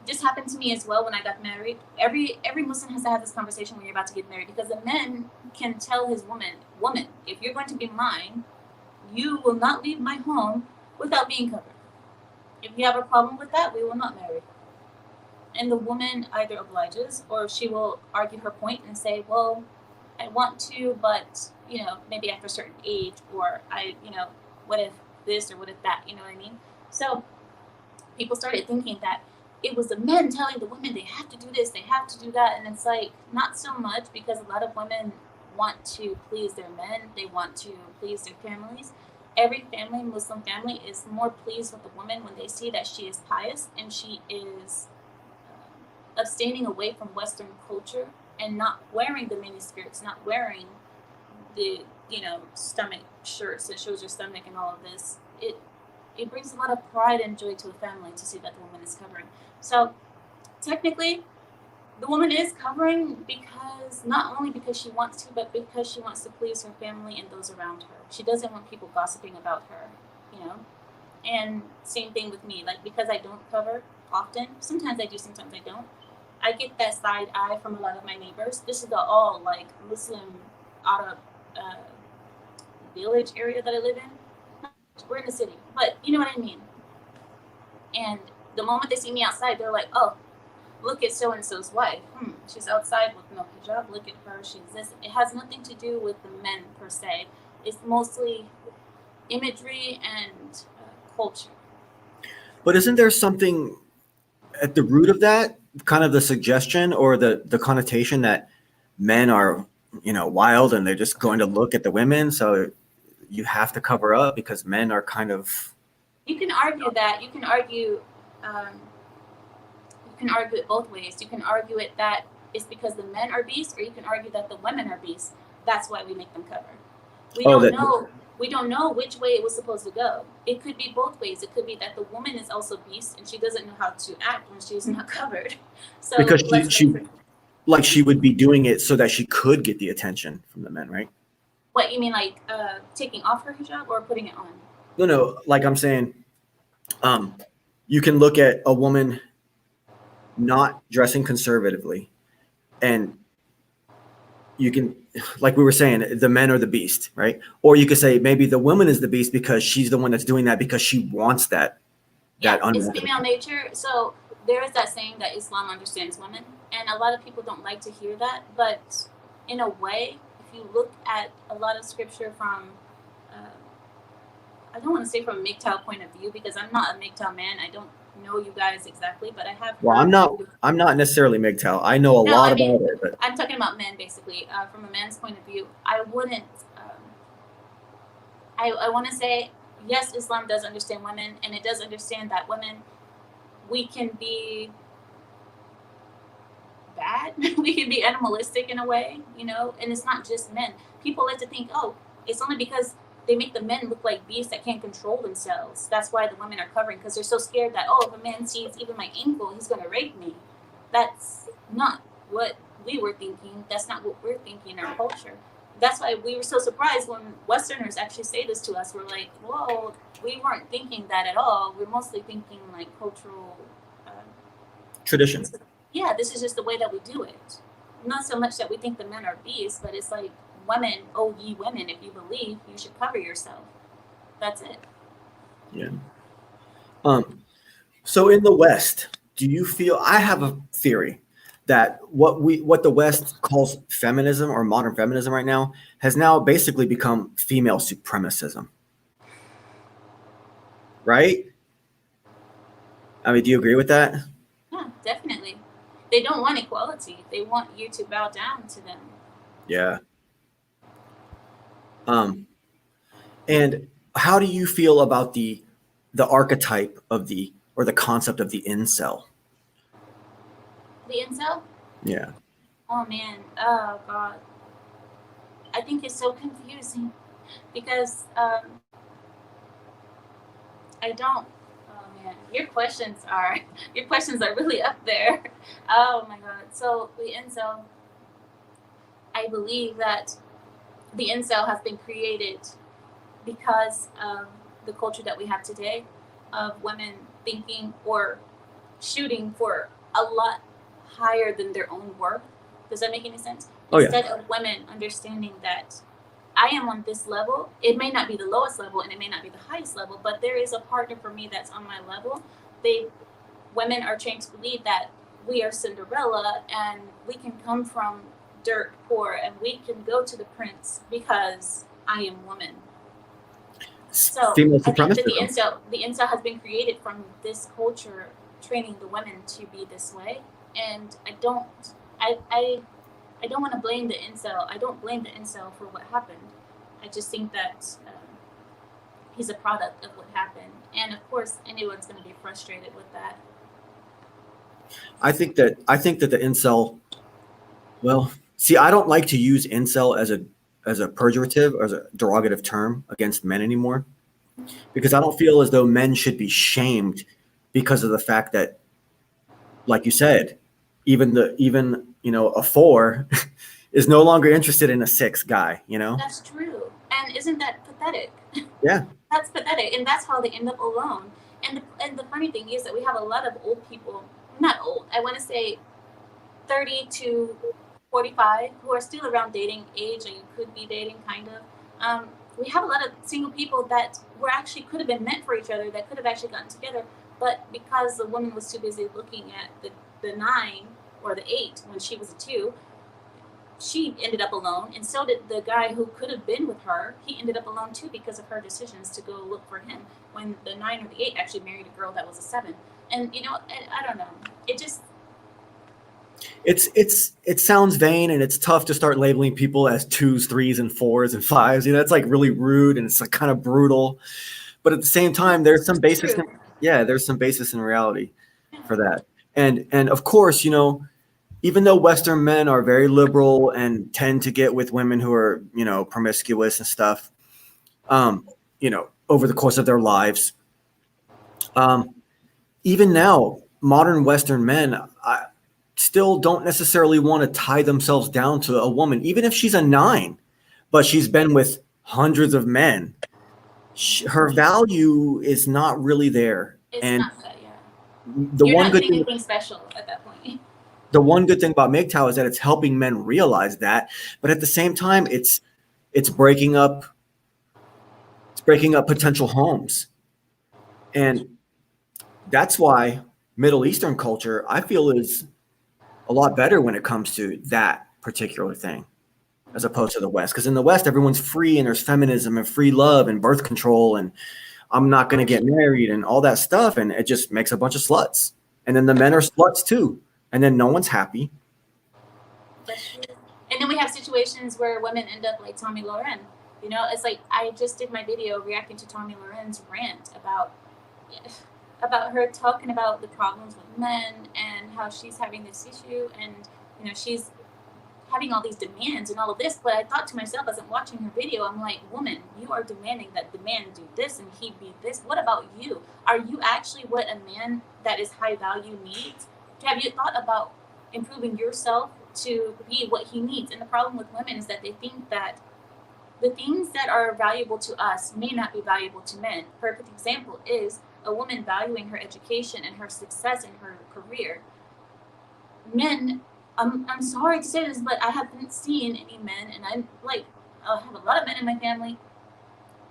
this happened to me as well when I got married. Every Muslim has to have this conversation when you're about to get married, because the man can tell his woman, if you're going to be mine, you will not leave my home without being covered. If you have a problem with that, we will not marry. And the woman either obliges or she will argue her point and say, well, I want to, but, maybe after a certain age, or what if this or what if that, you know what I mean? So people started thinking that it was the men telling the women they have to do this, they have to do that. And it's like, not so much, because a lot of women want to please their men. They want to please their families. Every family, Muslim family, is more pleased with the woman when they see that she is pious and she is abstaining away from Western culture and not wearing the miniskirts, not wearing the, stomach shirts that shows your stomach and all of this. It brings a lot of pride and joy to a family to see that the woman is covering. So technically, the woman is covering not only because she wants to, but because she wants to please her family and those around her. She doesn't want people gossiping about her, And same thing with me, like, because I don't cover often, sometimes I do, sometimes I don't. I get that side eye from a lot of my neighbors. This is the all like Muslim Arab village area that I live in. We're in the city, but you know what I mean. And the moment they see me outside, they're like, "Oh, look at so and so's wife. She's outside with no hijab. Look at her. She's this." It has nothing to do with the men per se. It's mostly imagery and culture. But isn't there something at the root of that, kind of the suggestion or the connotation that men are, wild and they're just going to look at the women, so you have to cover up because men are kind of. You can argue that. You can argue it both ways. You can argue it that it's because the men are beasts, or you can argue that the women are beasts. That's why we make them cover. We don't know which way it was supposed to go. It could be both ways. It could be that the woman is also beast and she doesn't know how to act when she's not covered. So because she would be doing it so that she could get the attention from the men, right? What you mean, like taking off her hijab or putting it on? No, like I'm saying, um, you can look at a woman not dressing conservatively, and you can, like we were saying, the men are the beast, right? Or you could say maybe the woman is the beast because she's the one that's doing that because she wants that. Yeah, That it's unwanted. female nature. So there is that saying that Islam understands women, and a lot of people don't like to hear that. But in a way, if you look at a lot of scripture from, I don't want to say from a MGTOW point of view because I'm not a MGTOW man. I don't know you guys exactly, but I have Well, heard. I'm not necessarily MGTOW. I know a No, lot I mean about it, but I'm talking about men basically. From a man's point of view, I wouldn't. I want to say yes, Islam does understand women, and it does understand that women we can be bad. We can be animalistic in a way, you know, and it's not just men. People like to think, oh, it's only because they make the men look like beasts that can't control themselves. That's why the women are covering because they're so scared that, oh, if a man sees even my ankle, he's going to rape me. That's not what we were thinking. That's not what we're thinking in our culture. That's why we were so surprised when Westerners actually say this to us. We're like, whoa, we weren't thinking that at all. We're mostly thinking like cultural tradition. Yeah, this is just the way that we do it. Not so much that we think the men are beasts, but it's like, women, oh ye women, if you believe, you should cover yourself. That's it. Yeah. So in the West, do you feel, I have a theory that what the West calls feminism or modern feminism right now has now basically become female supremacism. Right? I mean, do you agree with that? Yeah, definitely. They don't want equality. They want you to bow down to them. Yeah. And how do you feel about the archetype of the or the concept of the incel? The incel? Yeah. Oh man, oh god. I think it's so confusing because I don't. Oh man, your questions are really up there. Oh my god. So the incel, I believe that the incel has been created because of the culture that we have today of women thinking or shooting for a lot higher than their own worth. Does that make any sense? Oh, yeah. Instead of women understanding that I am on this level, it may not be the lowest level and it may not be the highest level, but there is a partner for me that's on my level. Women are trained to believe that we are Cinderella and we can come from dirt poor and we can go to the prince because I am woman. So Female I think that supremacism. the incel has been created from this culture training the women to be this way. And I don't want to blame the incel. I don't blame the incel for what happened. I just think that he's a product of what happened. And of course, anyone's going to be frustrated with that. I think that the incel. Well, see, I don't like to use incel as a pejorative or as a derogative term against men anymore, because I don't feel as though men should be shamed because of the fact that, like you said, even a 4 is no longer interested in a 6 guy. That's true. And isn't that pathetic? Yeah. That's pathetic. And that's how they end up alone. And the funny thing is that we have a lot of old people, not old, I want to say 30 to 45, who are still around dating age, or you could be dating, kind of. We have a lot of single people that could have been meant for each other, that could have actually gotten together, but because the woman was too busy looking at the 9 or the 8 when she was a 2, she ended up alone, and so did the guy who could have been with her. He ended up alone too because of her decisions to go look for him when the 9 or the 8 actually married a girl that was a 7. And I don't know. It just it sounds vain, and it's tough to start labeling people as 2s, 3s, and 4s and 5s. It's like really rude and it's like kind of brutal. But at the same time, there's some basis. There's some basis in reality for that. And of course, even though Western men are very liberal and tend to get with women who are, promiscuous and stuff, over the course of their lives, even now, modern Western men still don't necessarily want to tie themselves down to a woman, even if she's a 9, but she's been with hundreds of men. her value is not really there. It's And not good, yeah. the You're one not good doing thing, anything special at that point. the one good thing about MGTOW is that it's helping men realize that, but at the same time, it's breaking up potential homes, and that's why Middle Eastern culture, I feel, is a lot better when it comes to that particular thing, as opposed to the West. Because in the West, everyone's free and there's feminism and free love and birth control and I'm not going to get married and all that stuff. And it just makes a bunch of sluts. And then the men are sluts too. And then no one's happy. That's true. And then we have situations where women end up like Tommy Lauren. You know, it's like I just did my video reacting to Tommy Lauren's rant about her talking about the problems with men and how she's having this issue and, you know, she's having all these demands and all of this. But I thought to myself as I'm watching her video, I'm like, woman, you are demanding that the man do this and he be this. What about you? Are you actually what a man that is high value needs? Have you thought about improving yourself to be what he needs? And the problem with women is that they think that the things that are valuable to us may not be valuable to men. Perfect example is a woman valuing her education and her success in her career. Men, I'm sorry to say this, but I haven't seen any men, and I have a lot of men in my family.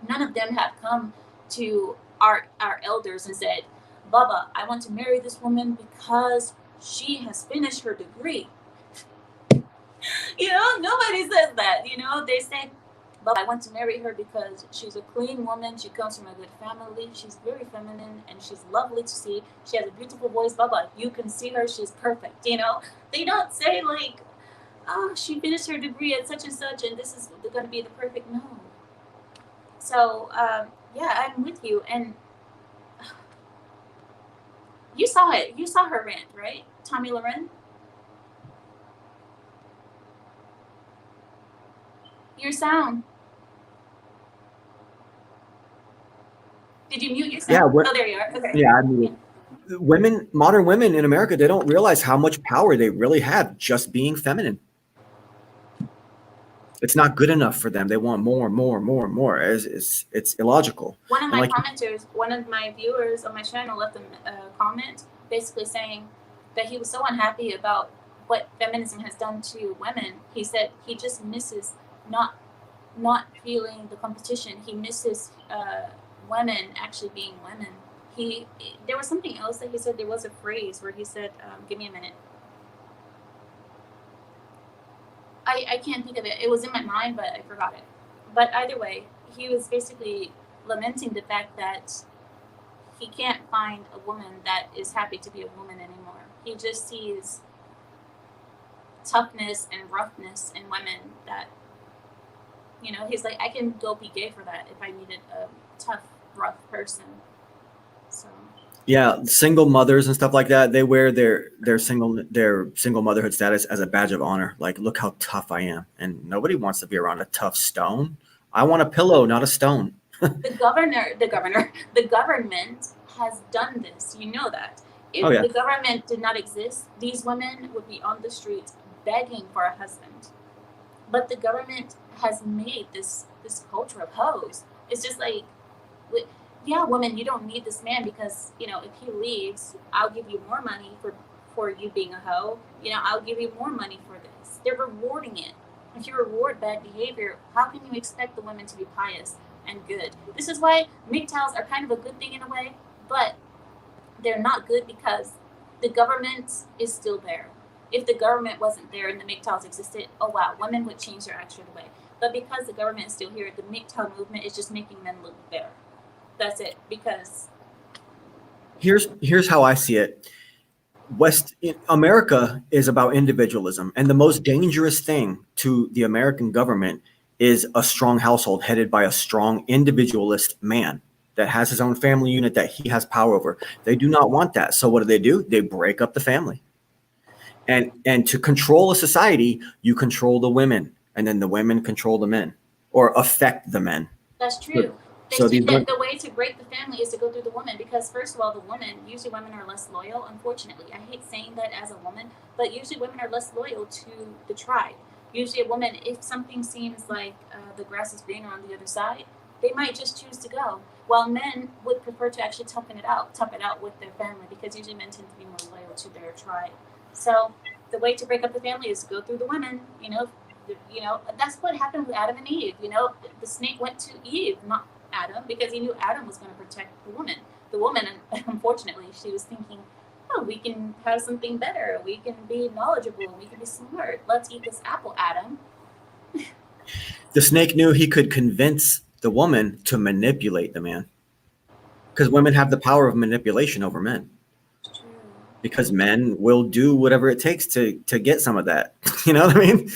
None of them have come to our elders and said, Baba, I want to marry this woman because she has finished her degree. You know, nobody says that. You know, they say, Baba, I want to marry her because she's a clean woman. She comes from a good family. She's very feminine and she's lovely to see. She has a beautiful voice. Baba, you can see her. She's perfect. You know, they don't say like, oh, she finished her degree at such and such and this is going to be the perfect. No. So, yeah, I'm with you. And you saw it. You saw her rant, right? Tommy Lauren? Your sound. Did you mute yourself? Yeah. Oh, there you are. Okay. Yeah. I mean, modern women in America, they don't realize how much power they really have just being feminine. It's not good enough for them. They want more, more, more, more. It's illogical. One of my like, commenters, one of my viewers on my channel left a comment basically saying that he was so unhappy about what feminism has done to women. He said he just misses not feeling the competition. He misses women actually being women. There was something else that he said. There was a phrase where he said, give me a minute. I can't think of it. It was in my mind, but I forgot it. But either way, he was basically lamenting the fact that he can't find a woman that is happy to be a woman anymore. He just sees toughness and roughness in women that, you know, he's like, I can go be gay for that if I needed a tough, rough person. So. Yeah, single mothers and stuff like that, they wear their single motherhood status as a badge of honor. Like, look how tough I am. And nobody wants to be around a tough stone. I want a pillow, not a stone. The government has done this. You know that. If the government did not exist, these women would be on the streets begging for a husband. But the government has made this culture of hoes. It's just like, yeah, woman, you don't need this man because, you know, if he leaves, I'll give you more money for you being a hoe. You know, I'll give you more money for this. They're rewarding it. If you reward bad behavior, how can you expect the women to be pious and good? This is why MGTOWs are kind of a good thing in a way, but they're not good because the government is still there. If the government wasn't there and the MGTOWs existed, oh wow, women would change their action away. But because the government is still here, the MGTOW movement is just making men look better. That's it. Because here's how I see it. America is about individualism, and the most dangerous thing to the American government is a strong household headed by a strong individualist man that has his own family unit that he has power over. They do not want that. So what do? They break up the family. And to control a society, you control the women, and then the women control the men or affect the men. That's true. So the way to break the family is to go through the woman, because first of all, usually women are less loyal, unfortunately. I hate saying that as a woman, but usually women are less loyal to the tribe. Usually a woman, if something seems like the grass is greener on the other side, they might just choose to go. While men would prefer to actually tough it out with their family, because usually men tend to be more loyal to their tribe. So the way to break up the family is to go through the women. That's what happened with Adam and Eve. The snake went to Eve, not Adam, because he knew Adam was going to protect the woman. The woman, unfortunately, she was thinking, oh, we can have something better. We can be knowledgeable. We can be smart. Let's eat this apple, Adam. The snake knew he could convince the woman to manipulate the man, because women have the power of manipulation over men. Because men will do whatever it takes to get some of that. You know what I mean?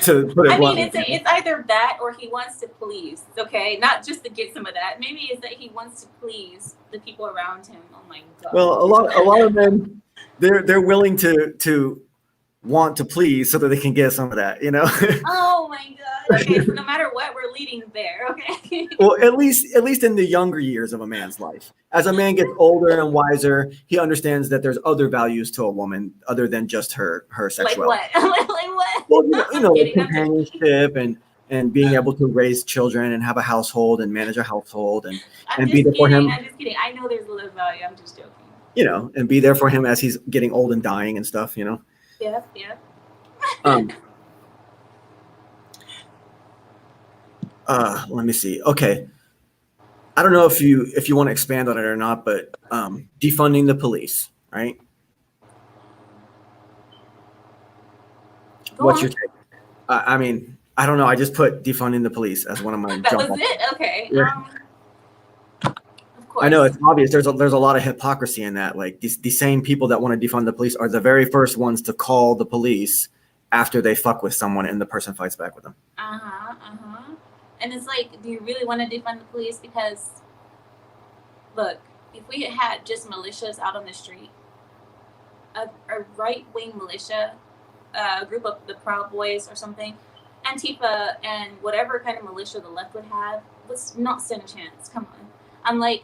To put it bluntly. It's either that or he wants to please. Okay, not just to get some of that. Maybe it's that he wants to please the people around him. Oh my god. Well, a lot of men, they're willing to want to please so that they can get some of that. Oh my god. Okay, so no matter what, we're leading there. Okay. Well, at least in the younger years of a man's life. As a man gets older and wiser, he understands that there's other values to a woman other than just her sexuality. Like what? Well, like companionship and being able to raise children and have a household and manage a household and be there for him. I'm just kidding. I know there's a little value. I'm just joking. And be there for him as he's getting old and dying and stuff. Yeah. Let me see. Okay. I don't know if you want to expand on it or not, but defunding the police, right? What's your take? I mean, I don't know. I just put defunding the police as one of my. That was it. Okay. Yeah. Of course. I know it's obvious. There's a lot of hypocrisy in that. Like the same people that want to defund the police are the very first ones to call the police after they fuck with someone and the person fights back with them. And it's like, do you really want to defund the police? Because, look, if we had just militias out on the street, a right-wing militia, a group of the Proud Boys or something, Antifa and whatever kind of militia the left would have, let's not stand a chance. Come on. I'm like,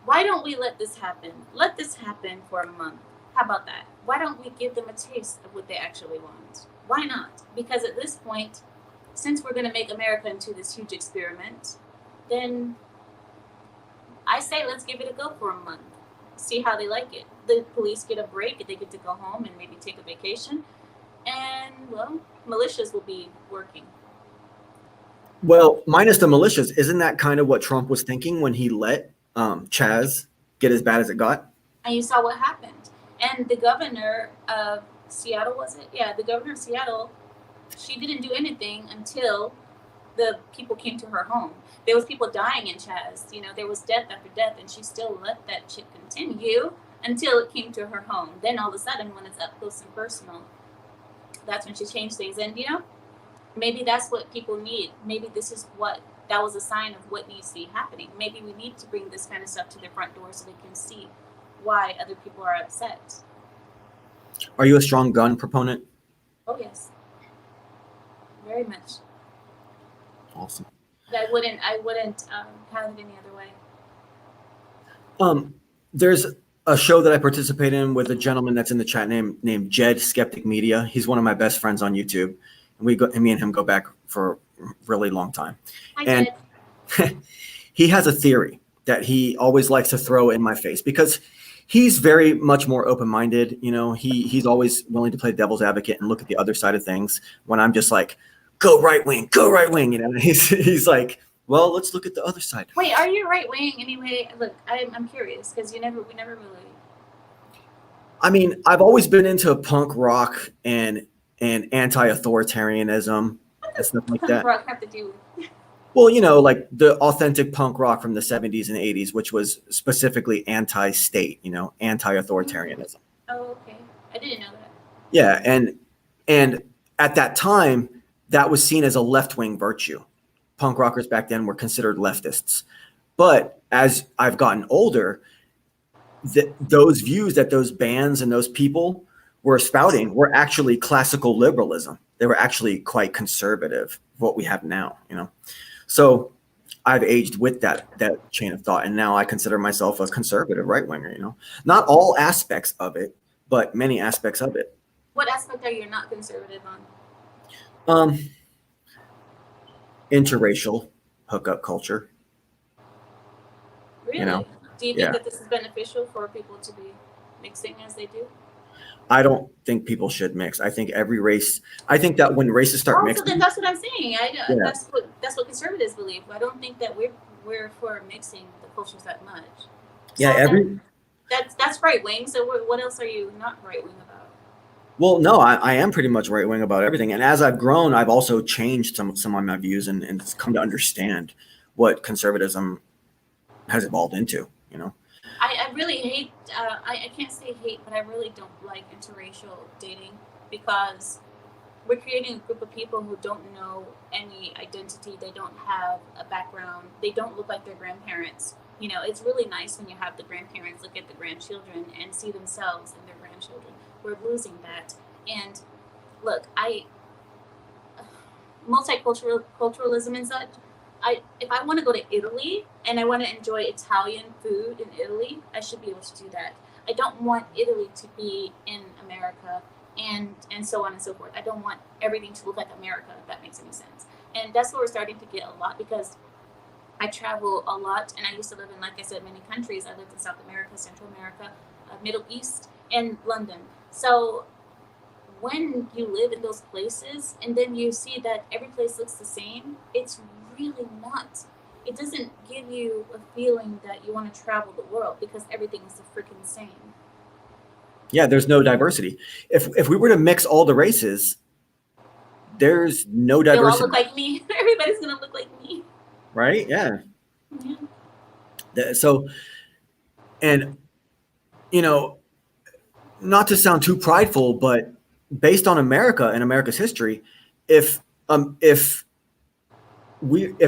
why don't we let this happen? Let this happen for a month. How about that? Why don't we give them a taste of what they actually want? Why not? Because at this point, since we're going to make America into this huge experiment, then I say let's give it a go for a month. See how they like it. The police get a break. They get to go home and maybe take a vacation. And, well, militias will be working. Well, minus the militias, isn't that kind of what Trump was thinking when he let Chaz get as bad as it got? And you saw what happened. And the governor of Seattle, was it? Yeah, the governor of Seattle, she didn't do anything until the people came to her home. There was people dying in Chaz. There was death after death, and she still let that shit continue until it came to her home. Then all of a sudden, when it's up close and personal, that's when she changed things. And, maybe that's what people need. Maybe that was a sign of what needs to be happening. Maybe we need to bring this kind of stuff to their front door so they can see why other people are upset. Are you a strong gun proponent? Oh, yes. Very much. Awesome. I wouldn't have it any other way. There's a show that I participate in with a gentleman that's in the chat named Jed Skeptic Media. He's one of my best friends on YouTube. And me and him go back for a really long time. And he has a theory that he always likes to throw in my face because he's very much more open-minded. He's always willing to play devil's advocate and look at the other side of things when I'm just like, go right wing. He's like, well, let's look at the other side. Wait, are you right wing anyway? Look, I'm curious because we never really. I mean, I've always been into punk rock and anti-authoritarianism and stuff like that. What have to do with? Well, like the authentic punk rock from the 70s and 80s, which was specifically anti-state, anti-authoritarianism. Oh, okay. I didn't know that. Yeah, and at that time, that was seen as a left-wing virtue. Punk rockers back then were considered leftists. But as I've gotten older, those views that those bands and those people were spouting were actually classical liberalism. They were actually quite conservative, what we have now, So I've aged with that chain of thought, and now I consider myself a conservative right-winger, Not all aspects of it, but many aspects of it. What aspect are you not conservative on? Interracial. hookup culture. Really? You know, Do you think yeah. that this is beneficial for people to be mixing as they do? I don't think people should mix. I think every race. I think that when races start Oh, so then mixing, that's what I'm saying. yeah, That's what conservatives believe. I don't think that we're for mixing the cultures that much. yeah, So every. that's right wing. So what else are you not right wing about? Well, no, I am pretty much right wing about everything. And as I've grown, I've also changed some of my views and come to understand what conservatism has evolved into. You know, I really hate. I can't say hate, but I really don't like interracial dating because we're creating a group of people who don't know any identity. They don't have a background. They don't look like their grandparents. You know, it's really nice when you have the grandparents look at the grandchildren and see themselves in their grandchildren. We're losing that. And look, multiculturalism and such. If I want to go to Italy and I want to enjoy Italian food in Italy, I should be able to do that. I don't want Italy to be in America and so on and so forth. I don't want everything to look like America, if that makes any sense. And that's what we're starting to get a lot because I travel a lot and I used to live in, like I said, many countries. I lived in South America, Central America, Middle East, and London. So when you live in those places and then you see that every place looks the same, it's really not. It doesn't give you a feeling that you want to travel the world because everything is the freaking same. yeah, there's no diversity. If we were to mix all the races, there's no They'll all diversity, look like me. Everybody's gonna look like me. right? Yeah. Yeah. So, and you know, not to sound too prideful, but based on America and America's history, if if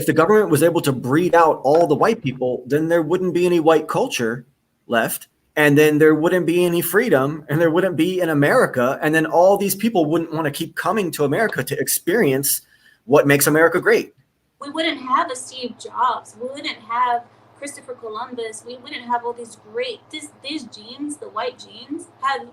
the government was able to breed out all the white people, then there wouldn't be any white culture left, and then there wouldn't be any freedom, and there wouldn't be in America, and then all these people wouldn't want to keep coming to America to experience what makes America great. We wouldn't have a Steve Jobs. We wouldn't have Christopher Columbus. We wouldn't have all these these genes, the white genes, have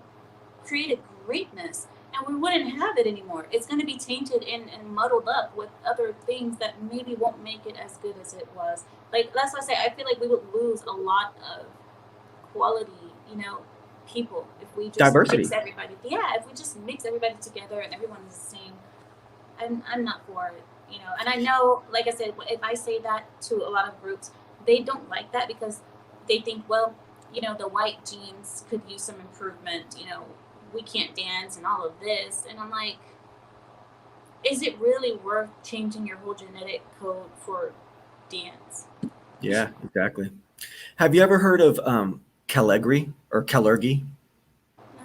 created greatness. And we wouldn't have it anymore. It's going to be tainted and muddled up with other things that maybe won't make it as good as it was. Like, that's why I say I feel like we would lose a lot of quality, people if we just Diversity. mix everybody. Yeah, if we just mix everybody together and everyone is the same. I'm not for it, And I know, like I said, if I say that to a lot of groups, they don't like that because they think, well, the white genes could use some improvement, we can't dance and all of this. And I'm like, is it really worth changing your whole genetic code for dance? Yeah, exactly. Have you ever heard of Caligry or Calergy? No.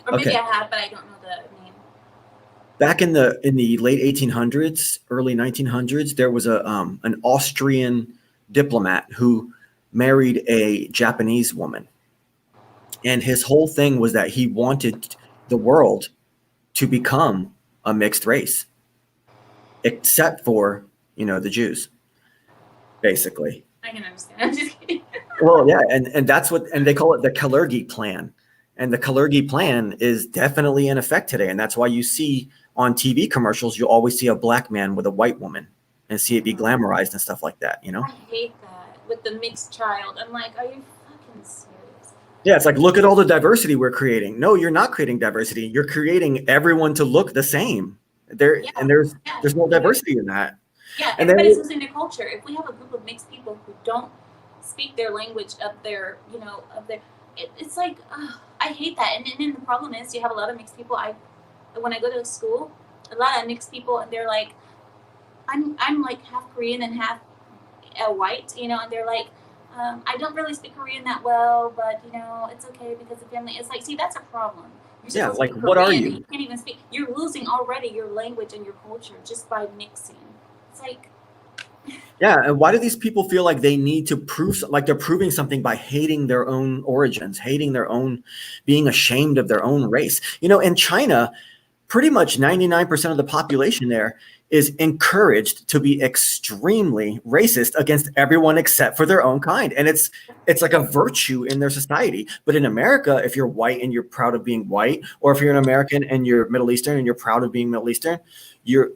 Or maybe Okay. I have, but I don't know the name. Back in the late 1800s, early 1900s, there was an Austrian diplomat who married a Japanese woman. And his whole thing was that he wanted the world to become a mixed race, except for, the Jews, basically. I can understand. I'm just kidding. Well, yeah, and that's and they call it the Kalergi plan. And the Kalergi plan is definitely in effect today. And that's why you see on TV commercials, you always see a black man with a white woman and see it be glamorized and stuff like that, I hate that with the mixed child. I'm like, are you fucking serious? Yeah, it's like, look at all the diversity we're creating. No, you're not creating diversity. You're creating everyone to look the same. There's no diversity in that. Yeah, And everybody's losing their culture. If we have a group of mixed people who don't speak their language of their, it's like, I hate that. And then the problem is, you have a lot of mixed people. When I go to school, a lot of mixed people, and they're like, I'm like half Korean and half white, and they're like, I don't really speak Korean that well, but it's okay because the family. It's like, see, that's a problem. Yeah, like, what are you? You can't even speak. You're losing already your language and your culture just by mixing. It's like, yeah, and why do these people feel like they need to prove, like they're proving something by hating their own origins, hating their own, being ashamed of their own race? In China, pretty much 99% of the population there is encouraged to be extremely racist against everyone except for their own kind. And it's like a virtue in their society. But in America, if you're white and you're proud of being white, or if you're an American and you're Middle Eastern and you're proud of being Middle Eastern, you're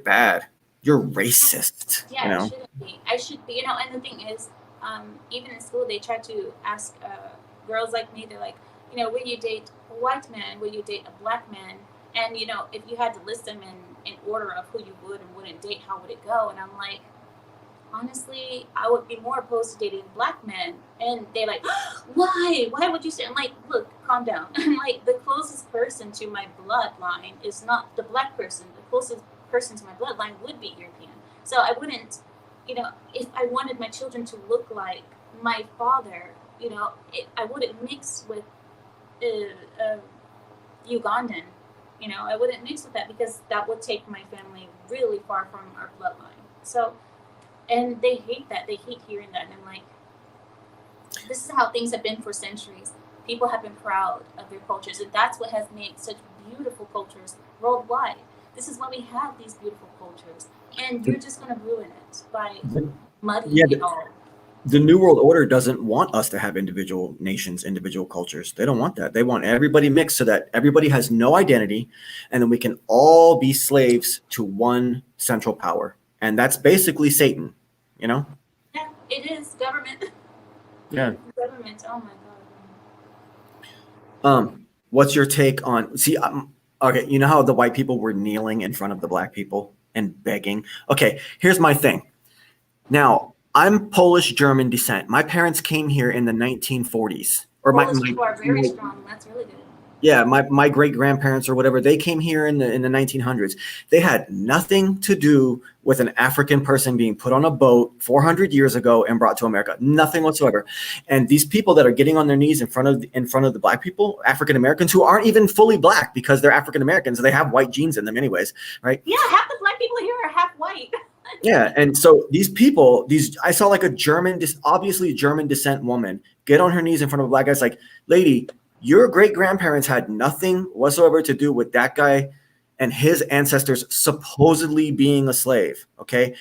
bad. you're racist. Yeah, You I know? shouldn't be. I should be. And the thing is, even in school, they try to ask girls like me. They're like, will you date a white man? Will you date a black man? And if you had to list them in order of who you would and wouldn't date, how would it go? And I'm like, honestly, I would be more opposed to dating black men. And they're like, why? Why would you say? I'm like, look, calm down. I'm like, the closest person to my bloodline is not the black person. The closest person to my bloodline would be European. So I wouldn't, if I wanted my children to look like my father, I wouldn't mix with Ugandan. I wouldn't mix with that because that would take my family really far from our bloodline. So, and they hate that. They hate hearing that. And I'm like, this is how things have been for centuries. People have been proud of their cultures. And that's what has made such beautiful cultures worldwide. This is why we have these beautiful cultures. And you're just going to ruin it by muddying it all. The New World Order doesn't want us to have individual nations, individual cultures. They don't want that. They want everybody mixed so that everybody has no identity, and then we can all be slaves to one central power. And that's basically Satan, Yeah, it is government. Yeah. Government. Oh my God. What's your take on? Okay, you know how the white people were kneeling in front of the black people and begging? Okay, here's my thing. Now, I'm Polish German descent. My parents came here in the 1940s. Polish people are very strong. That's really good. Yeah, my great grandparents or whatever, they came here in the 1900s. They had nothing to do with an African person being put on a boat 400 years ago and brought to America. Nothing whatsoever. And these people that are getting on their knees in front of the black people, African Americans, who aren't even fully black because they're African Americans, they have white genes in them anyways, right? Yeah, half the black people here are half white. Yeah, and so these people, I saw like a obviously German descent woman get on her knees in front of a black guy. It's like, lady, your great grandparents had nothing whatsoever to do with that guy and his ancestors supposedly being a slave. Okay,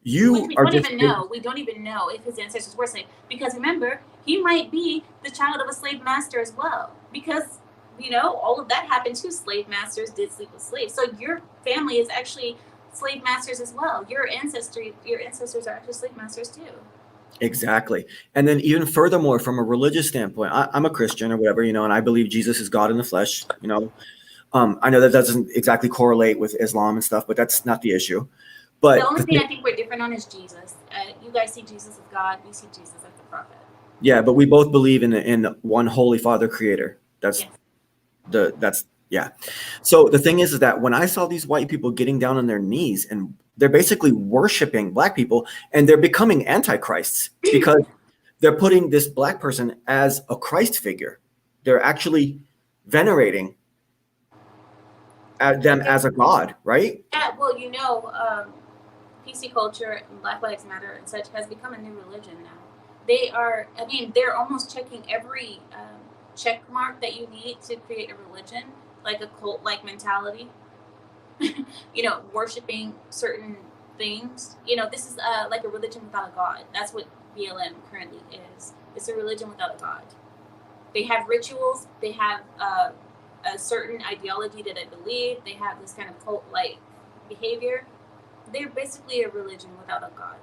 We don't even know if his ancestors were slaves, because remember, he might be the child of a slave master as well. Because all of that happened too. Slave masters did sleep with slaves. So your family is actually slave masters as well. Your ancestors are actually slave masters too. Exactly. And then even furthermore, from a religious standpoint, I'm a Christian or whatever, and I believe Jesus is God in the flesh. I know that doesn't exactly correlate with Islam and stuff, but that's not the issue. But the only thing I think we're different on is Jesus. You guys see Jesus as God. We see Jesus as the prophet. Yeah, but we both believe in one Holy Father Creator. Yeah. So the thing is that when I saw these white people getting down on their knees and they're basically worshiping black people, and they're becoming antichrists because they're putting this black person as a Christ figure. They're actually venerating them as a god, right? Yeah, well, PC culture and Black Lives Matter and such has become a new religion now. They're almost checking every check mark that you need to create a religion, like a cult-like mentality. Worshiping certain things. This is like a religion without a god. That's what BLM currently is. It's a religion without a god. They have rituals. They have a certain ideology that I believe. They have this kind of cult-like behavior. They're basically a religion without a god.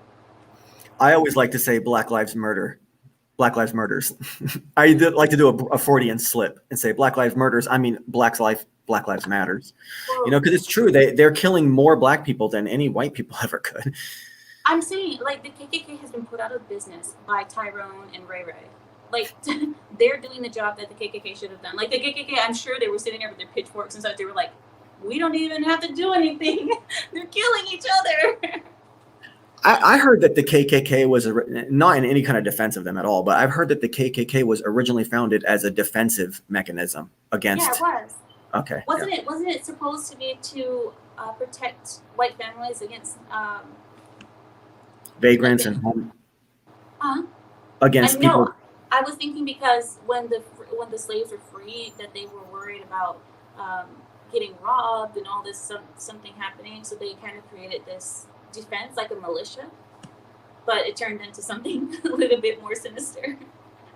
I always like to say Black Lives Murder. Black Lives Murders. I like to do a Freudian slip and say Black Lives Murders. I mean, Black Lives Matters. Because it's true. They're killing more black people than any white people ever could. I'm saying, like, the KKK has been put out of business by Tyrone and Ray Ray. Like, they're doing the job that the KKK should have done. Like, the KKK, I'm sure they were sitting there with their pitchforks and stuff. They were like, we don't even have to do anything. They're killing each other. I heard that the KKK was not in any kind of defense of them at all, but I've heard that the KKK was originally founded as a defensive mechanism against. Yeah, it was. Okay. Wasn't it supposed to be to protect white families against vagrants and against people? I was thinking because when the slaves were freed, that they were worried about getting robbed and all this something happening, so they kind of created this defense, like a militia, but it turned into something a little bit more sinister.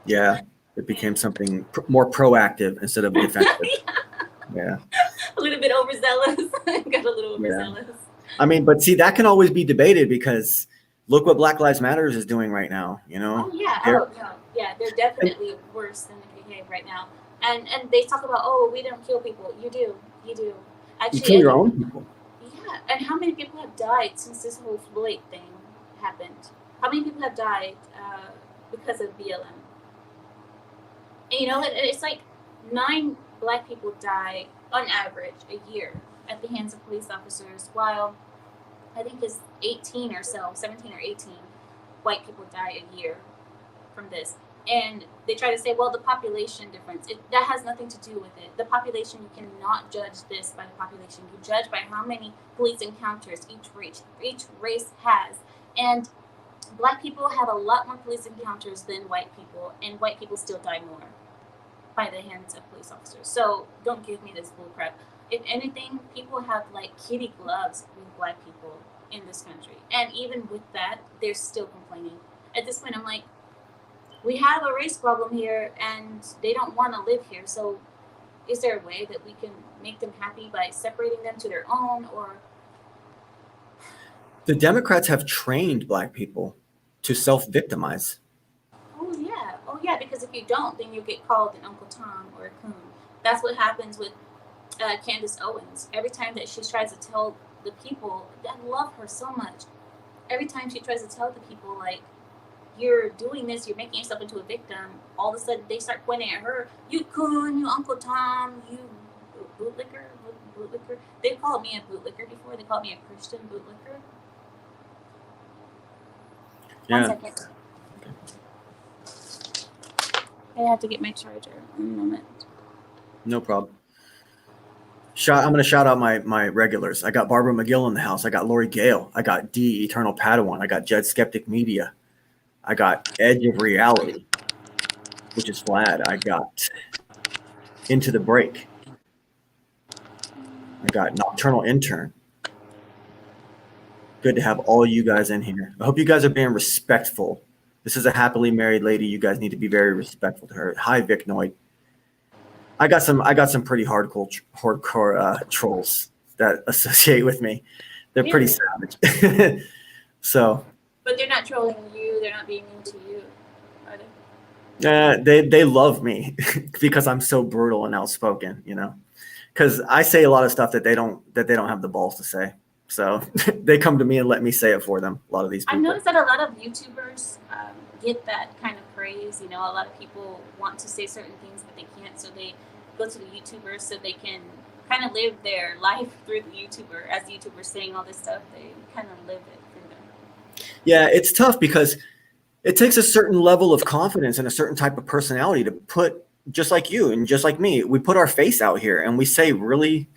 Yeah, it became something more proactive instead of defensive. Yeah. A little bit overzealous. Got a little overzealous. I mean, but see, that can always be debated because look what Black Lives Matters is doing right now. You know, Oh yeah, they're oh no, yeah, they're and definitely worse than they behave right now. And they talk about, oh, we don't kill people. You do. you Actually, kill I your think, own people. yeah. And how many people have died since this whole Floyd thing happened? How many people have died because of BLM? And, it's like 9 black people die on average a year at the hands of police officers, while I think it's 18 or so, 17 or 18 white people die a year from this. And they try to say, well, the population difference, that has nothing to do with it. The population, you cannot judge this by the population. You judge by how many police encounters each race has. And black people have a lot more police encounters than white people, and white people still die more by the hands of police officers. So don't give me this bullcrap. If anything, people have like kitty gloves with black people in this country. And even with that, they're still complaining. At this point, I'm like, we have a race problem here and they don't want to live here. So is there a way that we can make them happy by separating them to their own? Or The Democrats have trained Black people to self-victimize. oh yeah, because if you don't, then you get called an Uncle Tom or a coon. That's what happens with Candace Owens. Every time that she tries to tell the people that love her so much, every time she tries to tell the people, like, you're doing this, you're making yourself into a victim, all of a sudden they start pointing at her, you coon, you Uncle Tom, you bootlicker. They called me a bootlicker before. They called me a Christian bootlicker. Yeah. 1 second. I have to get my charger. 1 moment. No problem. I'm going to shout out my regulars. I got Barbara McGill in the house. I got Lori Gale. I got D, Eternal Padawan. I got Jed Skeptic Media. I got Edge of Reality, which is Vlad. I got Into the Break. I got Nocturnal Intern. Good to have all you guys in here. I hope you guys are being respectful. This is a happily married lady. You guys need to be very respectful to her. Hi, Vic Noid. I got some pretty hardcore trolls that associate with me. They're pretty savage. So. But they're not trolling you. They're not being mean to you, are they? They love me because I'm so brutal and outspoken. Because I say a lot of stuff that they don't have the balls to say. So they come to me and let me say it for them. A lot of these people. I've noticed that a lot of YouTubers get that kind of praise. A lot of people want to say certain things, but they can't. So they go to the YouTubers so they can kind of live their life through the YouTuber. As the YouTuber saying all this stuff, they kind of live it through them. Yeah, it's tough because it takes a certain level of confidence and a certain type of personality to put, just like you and just like me, we put our face out here and we say really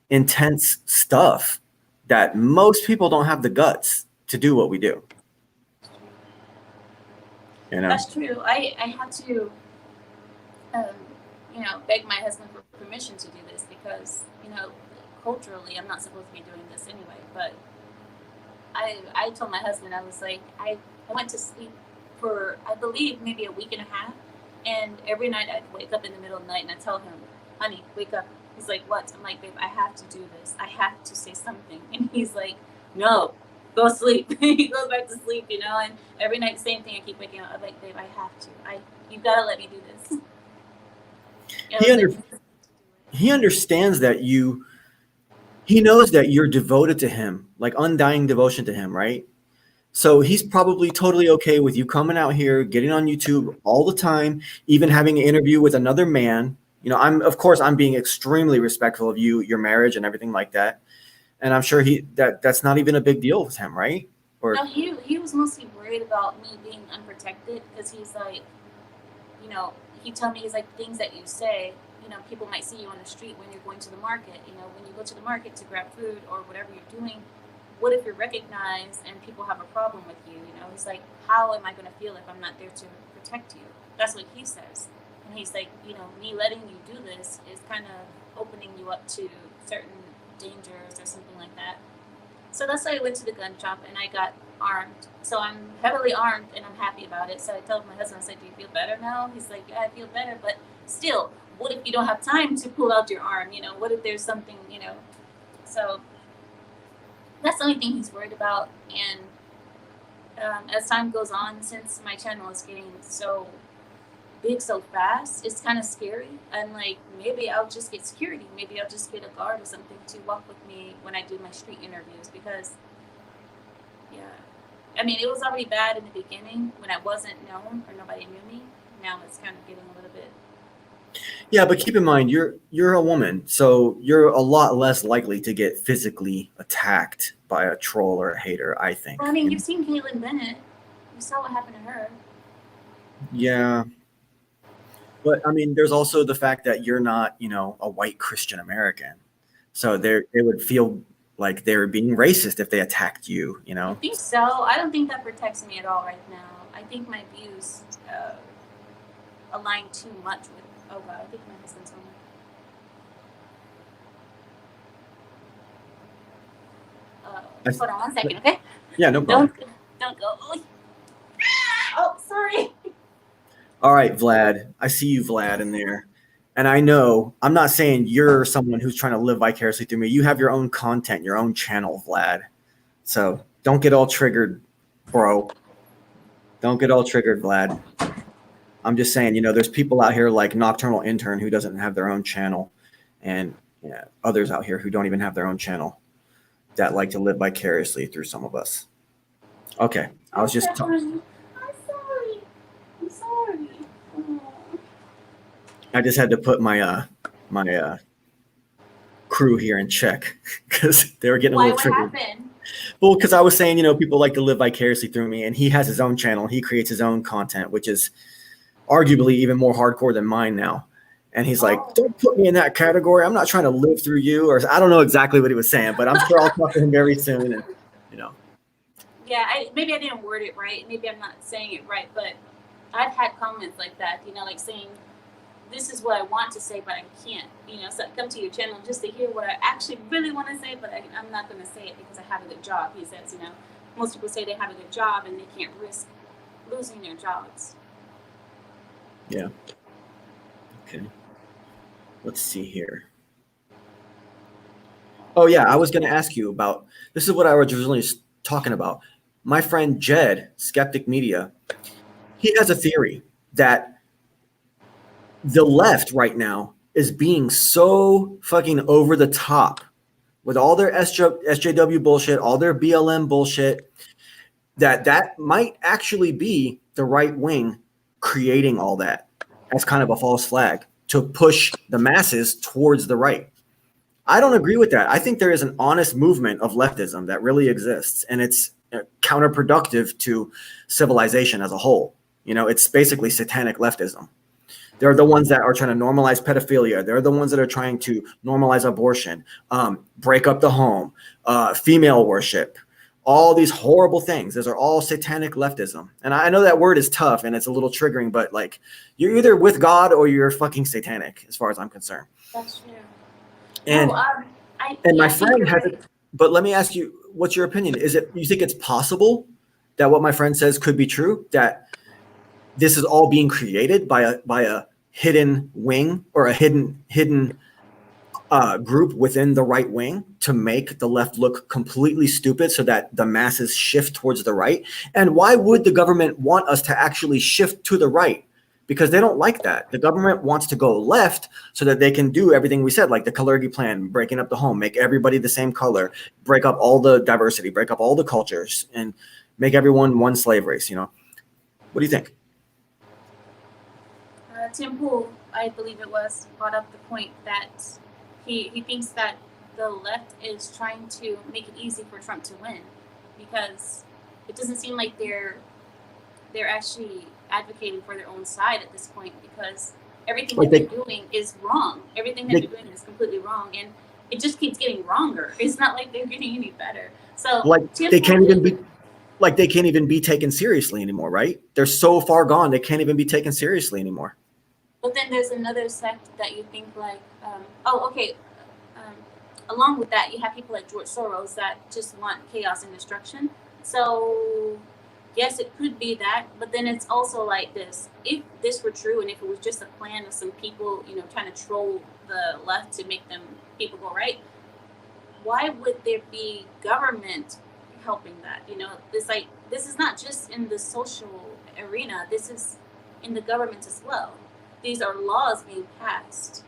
intense stuff that most people don't have the guts to do what we do. That's true. I had to, beg my husband for permission to do this because, culturally, I'm not supposed to be doing this anyway. But I told my husband, I was like, I went to sleep for, I believe, maybe a week and a half. And every night I'd wake up in the middle of the night and I'd tell him, honey, wake up. He's like, what? I'm like, babe, I have to do this. I have to say something. And he's like, no, go sleep. He goes back to sleep, and every night, same thing. I keep waking up. I'm like, babe, I have to. You've got to let me do this. He understands that he knows that you're devoted to him, like undying devotion to him, right? So he's probably totally okay with you coming out here, getting on YouTube all the time, even having an interview with another man. I'm being extremely respectful of you, your marriage and everything like that. And I'm sure that's not even a big deal with him, right? No, he was mostly worried about me being unprotected because he's like, he told me, he's like, things that you say, people might see you on the street when you're going to the market. When you go to the market to grab food or whatever you're doing, what if you're recognized and people have a problem with you? He's like, how am I going to feel if I'm not there to protect you? That's what he says. And he's like, me letting you do this is kind of opening you up to certain dangers or something like that. So that's why I went to the gun shop and I got armed. So I'm heavily armed and I'm happy about it. So I told my husband, I said, do you feel better now? He's like, yeah, I feel better. But still, what if you don't have time to pull out your arm? What if there's something, So That's the only thing he's worried about. And as time goes on, since my channel is getting so big so fast, it's kind of scary. And like, maybe I'll just get security. Maybe I'll just get a guard or something to walk with me when I do my street interviews, because yeah, I mean, it was already bad in the beginning when I wasn't known or nobody knew me. Now it's kind of getting a little bit. Yeah, but keep in mind you're a woman, so you're a lot less likely to get physically attacked by a troll or a hater, I think. Well, I mean, you've seen Caitlyn Bennett. You saw what happened to her. Yeah. But I mean, there's also the fact that you're not, you know, a white Christian American. So they would feel like they're being racist if they attacked you, you I know? think so. I don't think that protects me at all right now. I think my views align too much with. Oh God, I think my husband's home. Hold on 1 second, okay? Yeah, no problem. Don't go. Oh, sorry. All right, Vlad. I see you, Vlad, in there. And I know, I'm not saying you're someone who's trying to live vicariously through me. You have your own content, your own channel, Vlad. So don't get all triggered, bro. Don't get all triggered, Vlad. I'm just saying, you know, there's people out here like Nocturnal Intern who doesn't have their own channel, and yeah, others out here who don't even have their own channel that like to live vicariously through some of us. Okay, I was just talking. I'm sorry. I'm sorry. I just had to put my my crew here in check because they were getting a little triggered. What happened? Well, because I was saying, you know, people like to live vicariously through me, and he has his own channel. He creates his own content, which is arguably even more hardcore than mine now. And he's like, don't put me in that category. I'm not trying to live through you. Or I don't know exactly what he was saying, but I'm sure I'll talk to him very soon. And, you know. Yeah, maybe I didn't word it right. Maybe I'm not saying it right, but I've had comments like that, you know, like saying, this is what I want to say, but I can't, you know, so I come to your channel just to hear what I actually really want to say, but I'm not going to say it because I have a good job. He says, you know, most people say they have a good job and they can't risk losing their jobs. Yeah. Okay. Let's see here. Oh, yeah. I was going to ask you about, this is what I was originally talking about. My friend Jed, Skeptic Media, he has a theory that the left right now is being so fucking over the top with all their SJW bullshit, all their BLM bullshit, that might actually be the right wing creating all that as kind of a false flag to push the masses towards the right. I don't agree with that. I think there is an honest movement of leftism that really exists, and it's counterproductive to civilization as a whole. You know, it's basically satanic leftism. They're the ones that are trying to normalize pedophilia. They're the ones that are trying to normalize abortion, break up the home, female worship, all these horrible things. Those are all satanic leftism. And I know that word is tough and it's a little triggering, but like, you're either with God or you're fucking satanic, as far as I'm concerned. That's true. And my friend has it, but let me ask you, what's your opinion? Is it, you think it's possible that what my friend says could be true, that this is all being created by a hidden wing or a hidden group within the right wing to make the left look completely stupid so that the masses shift towards the right? And why would the government want us to actually shift to the right? Because they don't like that. The government wants to go left so that they can do everything we said, like the Kalergi plan, breaking up the home, make everybody the same color, break up all the diversity, break up all the cultures, and make everyone one slave race, you know? What do you think? Tim Pool, I believe it was, brought up the point that he thinks that the left is trying to make it easy for Trump to win, because it doesn't seem like they're actually advocating for their own side at this point, because everything that they're doing is wrong. Everything that they're doing is completely wrong, and it just keeps getting wronger. It's not like they're getting any better. So like they can't even be taken seriously anymore, right? They're so far gone, they can't even be taken seriously anymore. But then there's another sect that you think like, along with that, you have people like George Soros that just want chaos and destruction. So yes, it could be that, but then it's also like this. If this were true, and if it was just a plan of some people, you know, trying to troll the left to make them people go right, why would there be government helping that? This is not just in the social arena. This is in the government as well. These are laws being passed.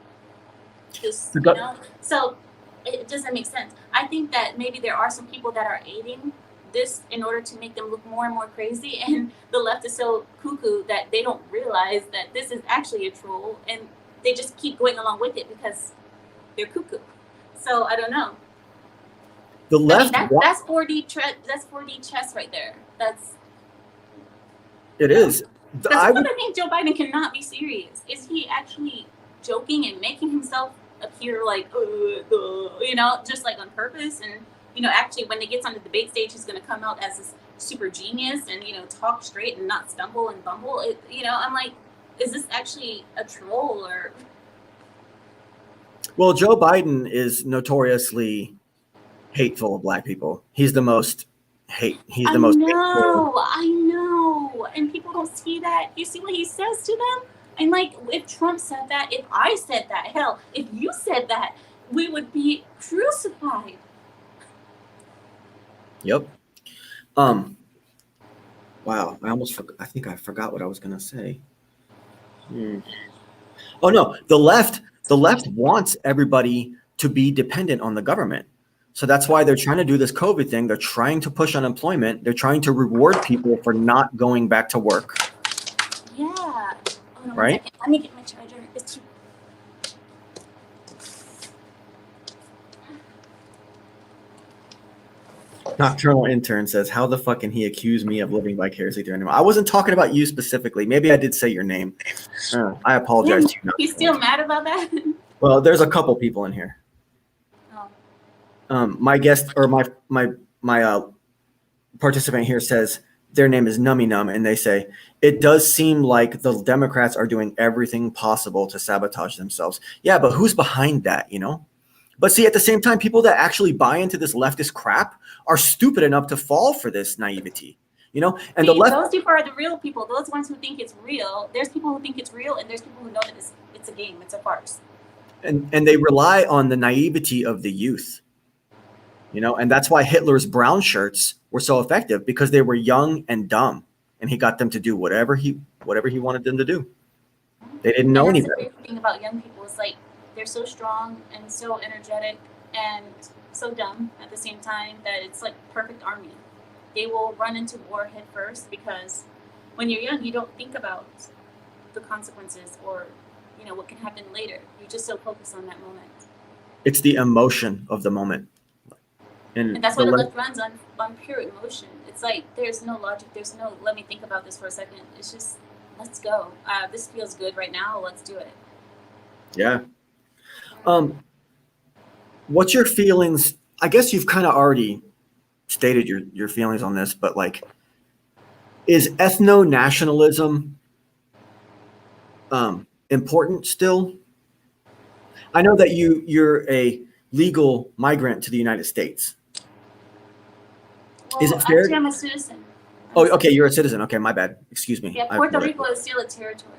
So it doesn't make sense. I think that maybe there are some people that are aiding this in order to make them look more and more crazy, and the left is so cuckoo that they don't realize that this is actually a troll, and they just keep going along with it because they're cuckoo. So I don't know. The left, that's 4D that's 4D chess right there. It is. I think Joe Biden cannot be serious. Is he actually joking and making himself appear like, just like on purpose? And, actually when he gets on the debate stage, he's going to come out as this super genius and, talk straight and not stumble and bumble. I'm like, is this actually a troll or? Well, Joe Biden is notoriously hateful of Black people. He's the most He's the most hateful. I know. And people don't see that. You see what he says to them? And like, if Trump said that, if I said that, hell, if you said that, we would be crucified. Yep. Wow. I think I forgot what I was going to say. Oh no, the left wants everybody to be dependent on the government. So that's why they're trying to do this COVID thing. They're trying to push unemployment. They're trying to reward people for not going back to work. Yeah. Oh, no, right? Let me get my charger. It's too... Nocturnal Intern says, how the fuck can he accuse me of living vicariously through anyone? I wasn't talking about you specifically. Maybe I did say your name. I apologize to you. He's still mad about that? Well, there's a couple people in here. My guest or my participant here says their name is Nummy Num, and they say it does seem like the Democrats are doing everything possible to sabotage themselves. Yeah, but who's behind that, But see, at the same time, people that actually buy into this leftist crap are stupid enough to fall for this naivety, And the left, those people are the real people. Those ones who think it's real. There's people who think it's real, and there's people who know that it's a game. It's a farce. And they rely on the naivety of the youth. And that's why Hitler's brown shirts were so effective, because they were young and dumb, and he got them to do whatever he wanted them to do. They didn't know any better. The great thing about young people is like they're so strong and so energetic and so dumb at the same time that it's like perfect army. They will run into war head first, because when you're young, you don't think about the consequences or what can happen later. You're just so focused on that moment. It's the emotion of the moment. And that's why the left runs on pure emotion. It's like there's no logic. There's no let me think about this for a second. It's just let's go. This feels good right now. Let's do it. Yeah. What's your feelings? I guess you've kind of already stated your feelings on this, but like, is ethno-nationalism important still? I know that you're a legal migrant to the United States. Well, is it fair? Actually, I'm a citizen. Okay, you're a citizen. Okay, my bad. Excuse me. Yeah, Puerto Rico is still a territory.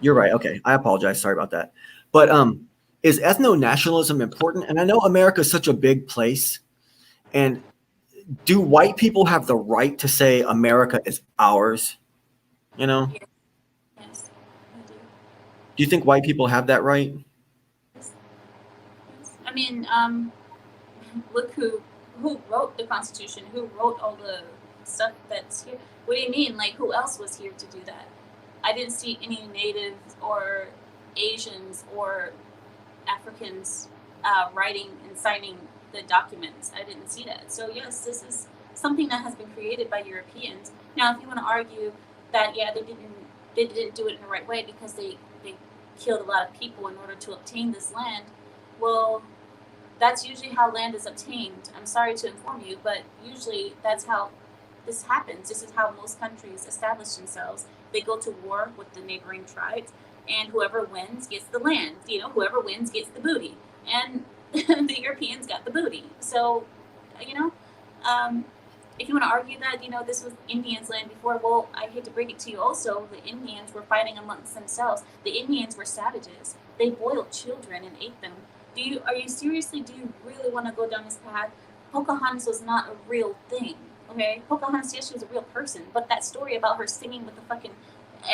You're right. Okay, I apologize. Sorry about that. But is ethno-nationalism important? And I know America is such a big place. And do white people have the right to say America is ours? Yes, I do. Do you think white people have that right? Yes. I mean, look who wrote the Constitution, who wrote all the stuff that's here. What do you mean? Like, who else was here to do that? I didn't see any natives or Asians or Africans writing and signing the documents. I didn't see that. So yes, this is something that has been created by Europeans. Now, if you want to argue that they didn't do it in the right way because they killed a lot of people in order to obtain this land, well, that's usually how land is obtained. I'm sorry to inform you, but usually that's how this happens. This is how most countries establish themselves. They go to war with the neighboring tribes, and whoever wins gets the land. Whoever wins gets the booty. And the Europeans got the booty. So, if you want to argue that, this was Indians' land before, well, I hate to break it to you also, the Indians were fighting amongst themselves. The Indians were savages. They boiled children and ate them Are you seriously, do you really want to go down this path? Pocahontas was not a real thing, okay? Pocahontas, yes, she was a real person, but that story about her singing with the fucking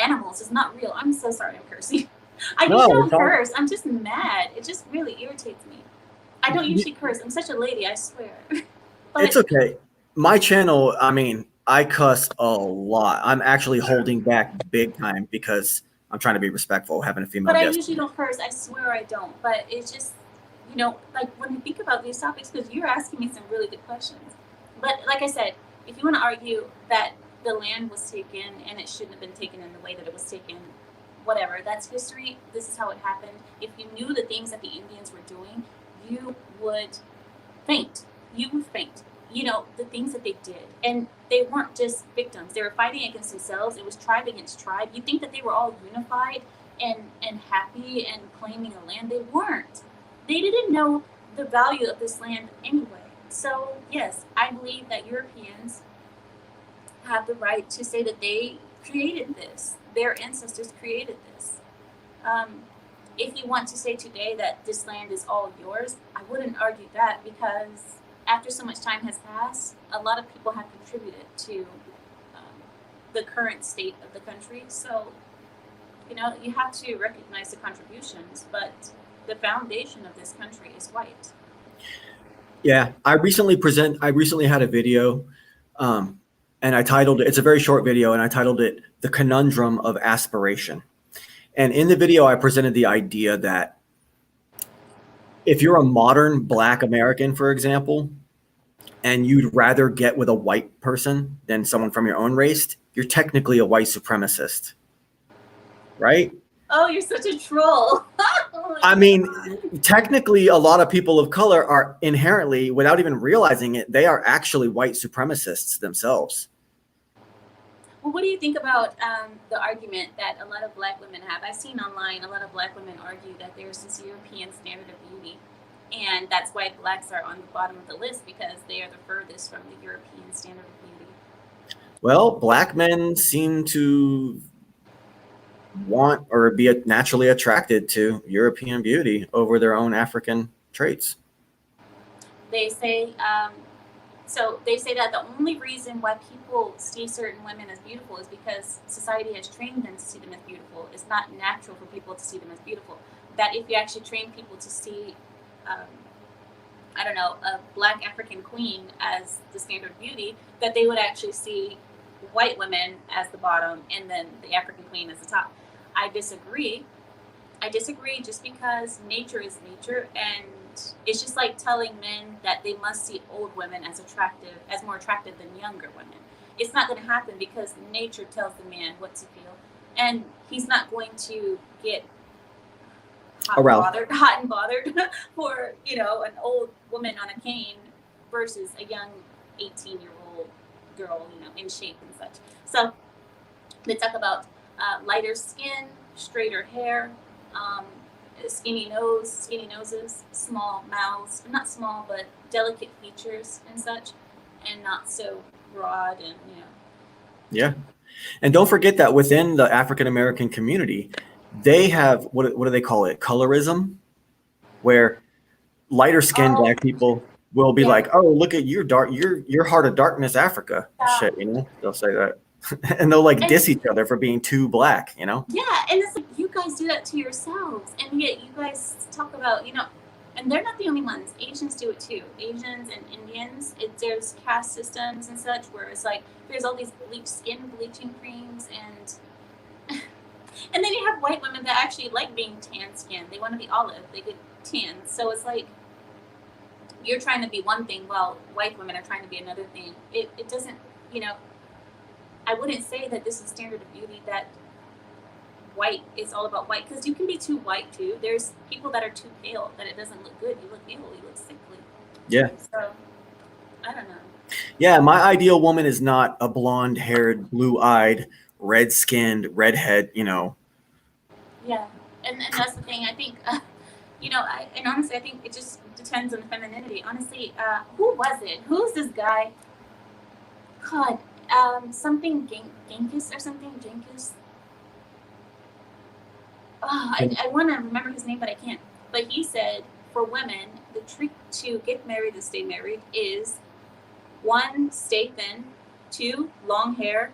animals is not real. I'm so sorry I'm cursing. I No, usually it's don't all, curse. I'm just mad. It just really irritates me. I don't usually curse. I'm such a lady, I swear. it's But okay. My channel, I mean, I cuss a lot. I'm actually holding back big time because I'm trying to be respectful, having a female but I guest. usually don't curse. I swear I don't. But it's just, like when you think about these topics, because you're asking me some really good questions. But like I said, if you want to argue that the land was taken and it shouldn't have been taken in the way that it was taken, whatever, that's history. This is how it happened. If you knew the things that the Indians were doing, you would faint. You would faint. The things that they did. And they weren't just victims. They were fighting against themselves. It was tribe against tribe. You think that they were all unified and happy and claiming a land? They weren't. They didn't know the value of this land anyway. So, yes, I believe that Europeans have the right to say that they created this. Their ancestors created this. Um, if you want to say today that this land is all yours, I wouldn't argue that, because after so much time has passed, a lot of people have contributed to the current state of the country. So, you have to recognize the contributions, but the foundation of this country is white. Yeah, I recently had a video, and I titled it. It's a very short video, and I titled it "The Conundrum of Aspiration." And in the video, I presented the idea that if you're a modern Black American, for example, and you'd rather get with a white person than someone from your own race, you're technically a white supremacist, right? Oh, you're such a troll. Oh I mean, technically, a lot of people of color are inherently, without even realizing it, they are actually white supremacists themselves. Well, what do you think about the argument that a lot of Black women have? I've seen online a lot of Black women argue that there's this European standard of beauty, and that's why Blacks are on the bottom of the list, because they are the furthest from the European standard of beauty. Well, Black men seem to want or be naturally attracted to European beauty over their own African traits. They say that the only reason why people see certain women as beautiful is because society has trained them to see them as beautiful. It's not natural for people to see them as beautiful. That if you actually train people to see, a Black African queen as the standard of beauty, that they would actually see white women as the bottom and then the African queen as the top. I disagree. Just because nature is nature, and it's just like telling men that they must see old women as more attractive than younger women. It's not going to happen, because nature tells the man what to feel, and he's not going to get hot and bothered for an old woman on a cane versus a young 18-year-old girl, in shape and such. So they talk about lighter skin, straighter hair, skinny noses, small mouths, not small, but delicate features and such, and not so broad and, Yeah. And don't forget that within the African American community, they have, what do they call it? Colorism, where lighter skinned Black people will be like, "Oh, look at your heart of darkness, Africa." Shit, they'll say that. And they'll diss each other for being too Black, Yeah, and it's like, you guys do that to yourselves, and yet you guys talk about, and they're not the only ones. Asians do it too. Asians and Indians, there's caste systems and such, where it's like there's all these bleaching creams, and and then you have white women that actually like being tan skinned. They want to be olive. They get tan. So it's like you're trying to be one thing while white women are trying to be another thing. It doesn't, I wouldn't say that this is standard of beauty, that white is all about white, because you can be too white too. There's people that are too pale that it doesn't look good. You look ill, you look sickly. Yeah. So I don't know. Yeah, my ideal woman is not a blonde-haired, blue-eyed, red-skinned, redhead, Yeah, and that's the thing. I think, and honestly, I think it just depends on the femininity. Honestly, who was it? Who's this guy? God, something Genghis or something. Genghis. Oh, I want to remember his name, but I can't. But he said for women, the trick to get married and stay married is 1, stay thin, 2, long hair,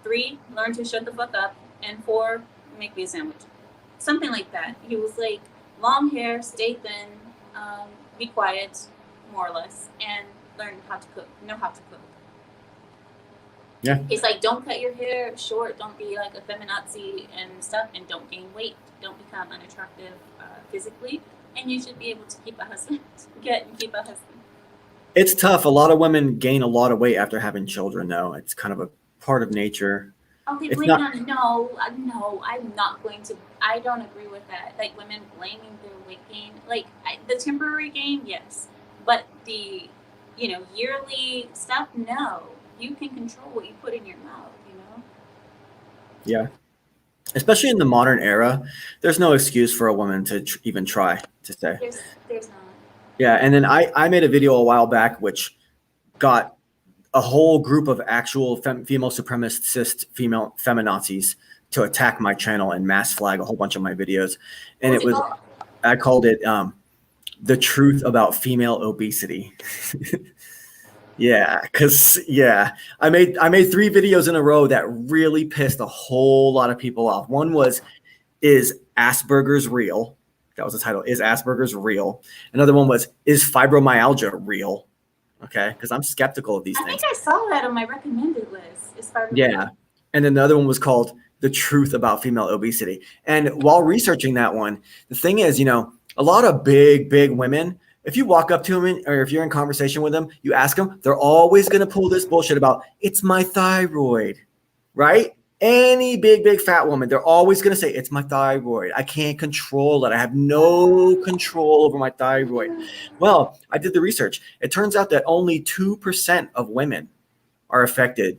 3, learn to shut the fuck up, and 4, make me a sandwich. Something like that. He was like, long hair, stay thin, be quiet, more or less, and learn how to cook, know how to cook. Yeah. It's like, don't cut your hair short, don't be like a feminazi and stuff, and don't gain weight, don't become unattractive physically, and you should be able to keep a husband, keep a husband. It's tough. A lot of women gain a lot of weight after having children, though. It's kind of a part of nature. Oh, they It's blame not- it on, no, I'm not going to, I don't agree with that. Like, women blaming their weight gain, like, the temporary gain, yes, but the, yearly stuff, no. You can control what you put in your mouth, Yeah. Especially in the modern era, there's no excuse for a woman to even try to stay. There's not. Yeah, and then I made a video a while back which got a whole group of actual female supremacist female feminazis to attack my channel and mass flag a whole bunch of my videos. And What's it called? I called it The Truth About Female Obesity. Yeah, because I made 3 videos in a row that really pissed a whole lot of people off. One was, is Asperger's real? That was the title. Is Asperger's real? Another one was, is fibromyalgia real? Okay, because I'm skeptical of these things. I think I saw that on my recommended list. Is fibromyalgia. Yeah, and then the other one was called The Truth About Female Obesity. And while researching that one, the thing is, a lot of big women, if you walk up to them or if you're in conversation with them, you ask them, they're always going to pull this bullshit about, it's my thyroid, right? Any big fat woman, they're always going to say, it's my thyroid. I can't control it. I have no control over my thyroid. Well, I did the research. It turns out that only 2% of women are affected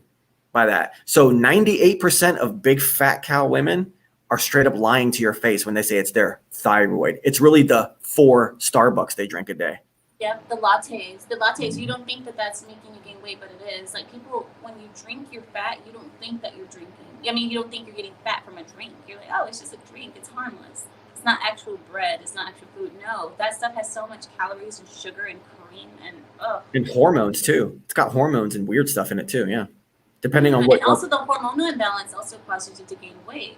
by that. So 98% of big fat cow women are straight up lying to your face when they say it's their thyroid. It's really the 4 Starbucks they drink a day. Yeah, the lattes. You don't think that that's making you gain weight, but it is. Like, people, when you drink your fat, you don't think that you're drinking. I mean, you don't think you're getting fat from a drink. You're like, oh, it's just a drink. It's harmless. It's not actual bread. It's not actual food. No, that stuff has so much calories and sugar and cream and hormones too. It's got hormones and weird stuff in it too. Yeah, depending on what. And also, the hormonal imbalance also causes you to gain weight.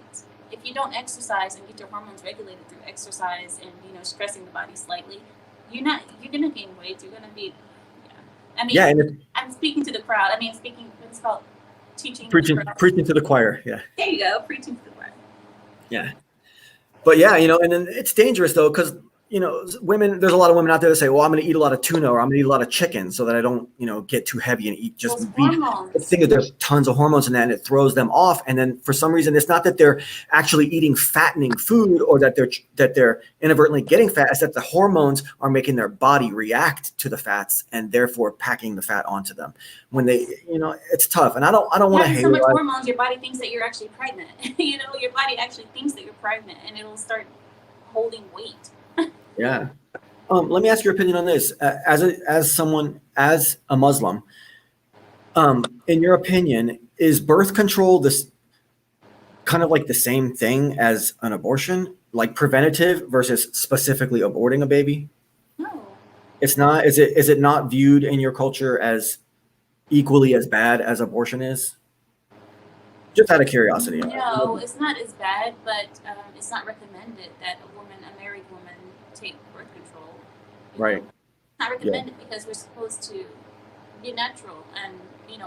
If you don't exercise and get your hormones regulated through exercise and stressing the body slightly, you're gonna gain weight. You're gonna be, I mean, and I'm speaking to the crowd. I mean, what's called preaching to the choir. Yeah. There you go, preaching to the choir. Yeah, but yeah, and then it's dangerous though, because women. There's a lot of women out there that say, "Well, I'm going to eat a lot of tuna or I'm going to eat a lot of chicken so that I don't, get too heavy and eat just meat." The thing is, there's tons of hormones in that, and it throws them off. And then for some reason, it's not that they're actually eating fattening food or that they're inadvertently getting fat. It's that the hormones are making their body react to the fats and therefore packing the fat onto them. When they, it's tough. And I don't want to hate. So much hormones, your body thinks that you're actually pregnant. Your body actually thinks that you're pregnant, and it'll start holding weight. Yeah. Let me ask your opinion on this. As a Muslim, in your opinion, is birth control this kind of like the same thing as an abortion, like preventative versus specifically aborting a baby? No. It's not. Is it not viewed in your culture as equally as bad as abortion is? Just out of curiosity. No, it's not as bad, but it's not recommended that a married woman, take birth control. Right. It's not recommended because we're supposed to be natural and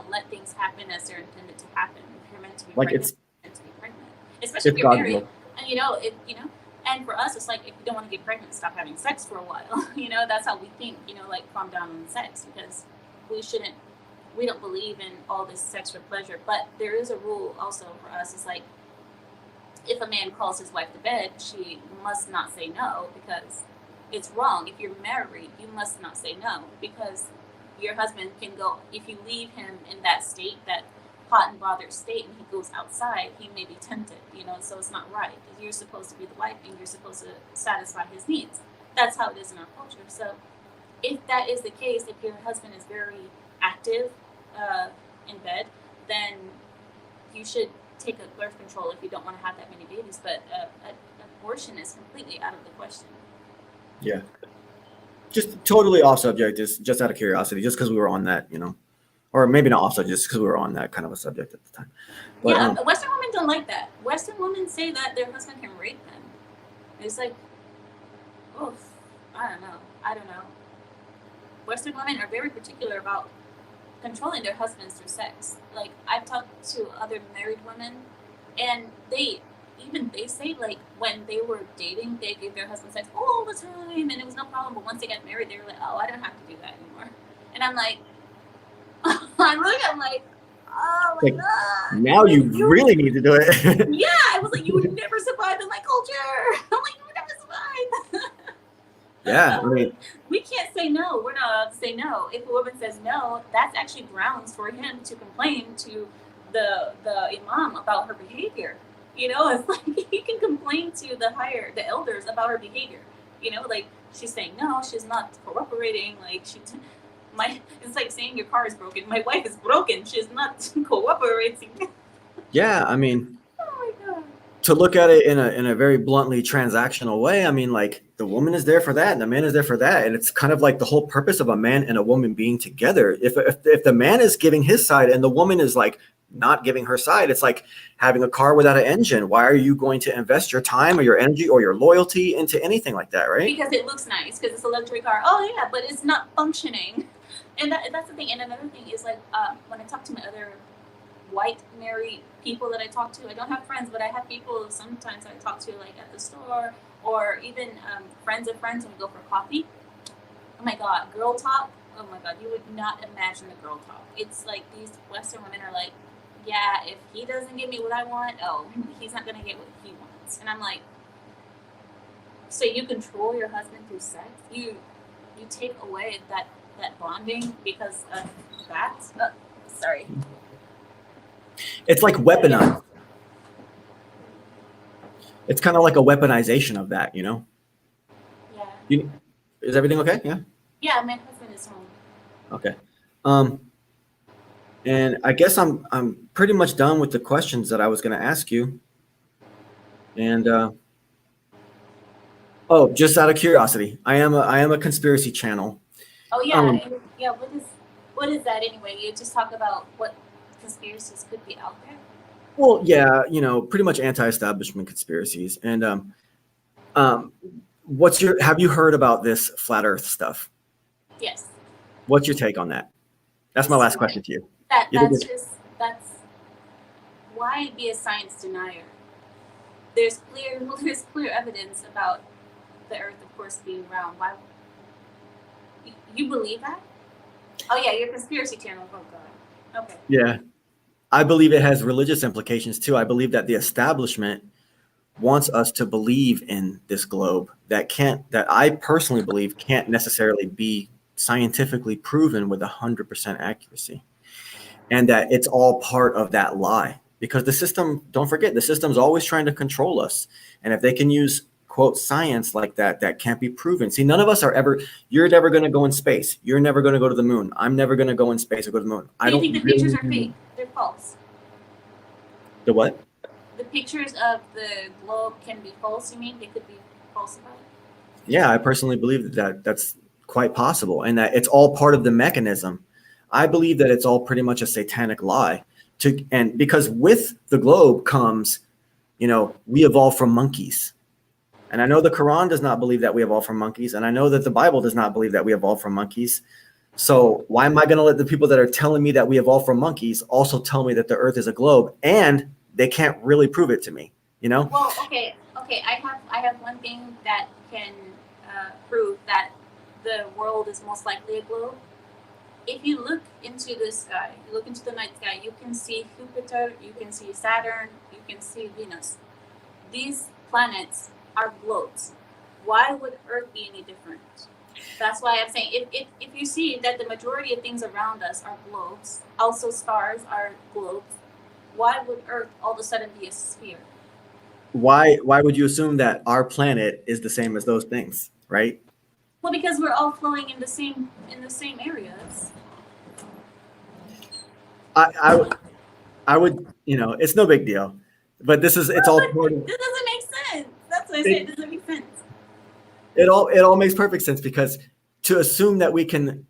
let things happen as they're intended to happen. If you're meant to be pregnant, you're meant to be pregnant. Especially if you're married. And and for us, it's like, if you don't want to get pregnant, stop having sex for a while. That's how we think. Like, calm down on sex, because we don't believe in all this sex for pleasure. But there is a rule also for us. It's like, if a man calls his wife to bed, she must not say no, because it's wrong. If you're married, you must not say no, because your husband can go, if you leave him in that state, that hot and bothered state, and he goes outside, he may be tempted, so it's not right. You're supposed to be the wife, and you're supposed to satisfy his needs. That's how it is in our culture. So if that is the case, if your husband is very active in bed, then you should take a birth control if you don't want to have that many babies. But abortion is completely out of the question. Yeah. just totally off subject, just out of curiosity, just because we were on that, or maybe not off subject, just because we were on that kind of a subject at the time. But, yeah, Western women don't like that. Western women say that their husband can rape them. It's like, oof, I don't know. Western women are very particular about controlling their husbands through sex. Like, I've talked to other married women, and they say, like, when they were dating, they gave their husband sex all the time, and it was no problem. But once they got married, they were like, oh, I don't have to do that anymore. And I'm like, I'm like, oh my God. Now you really need to do it. Yeah, I was like, you would never survive in my culture. I'm like, you would never survive. Yeah, I mean, we can't say no. We're not allowed to say no. If a woman says no, that's actually grounds for him to complain to the imam about her behavior. It's like he can complain to the elders about her behavior. Like, she's saying no, she's not cooperating. Like, it's like saying your car is broken. My wife is broken. She's not cooperating. Yeah, I mean, oh my God. To look at it in a very bluntly transactional way, I mean, like, the woman is there for that and the man is there for that, and it's kind of like the whole purpose of a man and a woman being together. If the man is giving his side and the woman is like not giving her side, it's like having a car without an engine. Why are you going to invest your time or your energy or your loyalty into anything like that, right? Because it looks nice, because it's a luxury car. Oh yeah, but it's not functioning. And that's the thing. And another thing is, like, when I talk to my other white married people that I talk to, I don't have friends, but I have people sometimes I talk to, like, at the store, or even friends of friends when we go for coffee. Oh my God, girl talk. Oh my God, you would not imagine the girl talk. It's like these Western women are like, yeah, if he doesn't give me what I want, oh, he's not gonna get what he wants. And I'm like, so you control your husband through sex? You take away that bonding because of that? Sorry. It's like weaponized. It's kind of like a weaponization of that, Yeah. Is everything okay? Yeah. Yeah, my husband is home. Okay. And I guess I'm pretty much done with the questions that I was going to ask you. And just out of curiosity, I am a conspiracy channel. Oh yeah, yeah. What is that anyway? You just talk about what conspiracies could be out there. Well, yeah, pretty much anti-establishment conspiracies. And have you heard about this flat Earth stuff? Yes. What's your take on that? That's my last question to you. That's why be a science denier? There's clear evidence about the Earth, of course, being round. Why? You believe that? Oh yeah, your conspiracy channel. Oh God. Okay. Yeah, I believe it has religious implications too. I believe that the establishment wants us to believe in this globe that I personally believe can't necessarily be scientifically proven with 100% accuracy, and that it's all part of that lie. Because the system, don't forget, the system's always trying to control us, and if they can use quote science like that can't be proven. See, none of us are ever. You're never going to go in space. You're never going to go to the moon. I'm never going to go in space or go to the moon. I don't think the pictures are fake. They're false. The what? The pictures of the globe can be false. You mean they could be falsified? Yeah, I personally believe that's quite possible, and that it's all part of the mechanism. I believe that it's all pretty much a satanic lie. And because with the globe comes, we evolved from monkeys. And I know the Quran does not believe that we evolved from monkeys. And I know that the Bible does not believe that we evolved from monkeys. So why am I going to let the people that are telling me that we evolved from monkeys also tell me that the Earth is a globe, and they can't really prove it to me? Well, okay. I have one thing that can prove that the world is most likely a globe. If you look into the sky, you look into the night sky, you can see Jupiter, you can see Saturn, you can see Venus. These planets are globes. Why would Earth be any different? That's why I'm saying if you see that the majority of things around us are globes, also stars are globes, why would Earth all of a sudden be a sphere? Why would you assume that our planet is the same as those things, right? Well, because we're all flowing in the same areas. I would, it's no big deal, but it's all important. This doesn't make sense. That's what I said. It doesn't make sense. It all makes perfect sense, because to assume that we can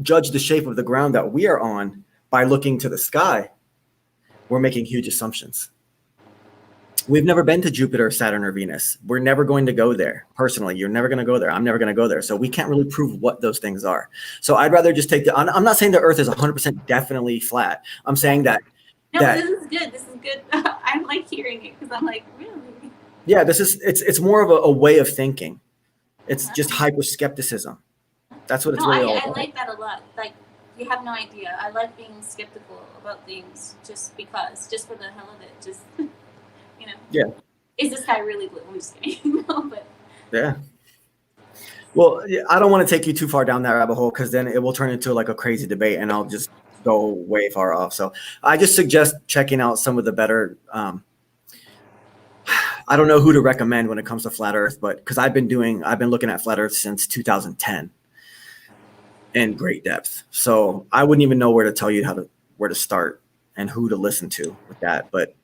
judge the shape of the ground that we are on by looking to the sky, we're making huge assumptions. We've never been to Jupiter, Saturn, or Venus. We're never going to go there. Personally, you're never going to go there. I'm never going to go there. So we can't really prove what those things are. So I'd rather just take I'm not saying the Earth is 100% definitely flat. I'm saying that. No, this is good. This is good. I like hearing it because I'm like, really? Yeah, it's more of a way of thinking. It's just hyper skepticism. That's what it's really all about. I like that a lot. Like, you have no idea. I like being skeptical about things just because, just for the hell of it. Just, you know. Yeah. Is this guy really blue? I'm just kidding. No, but. Yeah. Well, I don't want to take you too far down that rabbit hole because then it will turn into like a crazy debate and I'll just go way far off. So I just suggest checking out some of the better. I don't know who to recommend when it comes to flat Earth, but because I've been looking at flat Earth since 2010 in great depth. So I wouldn't even know where to tell you where to start and who to listen to with that. But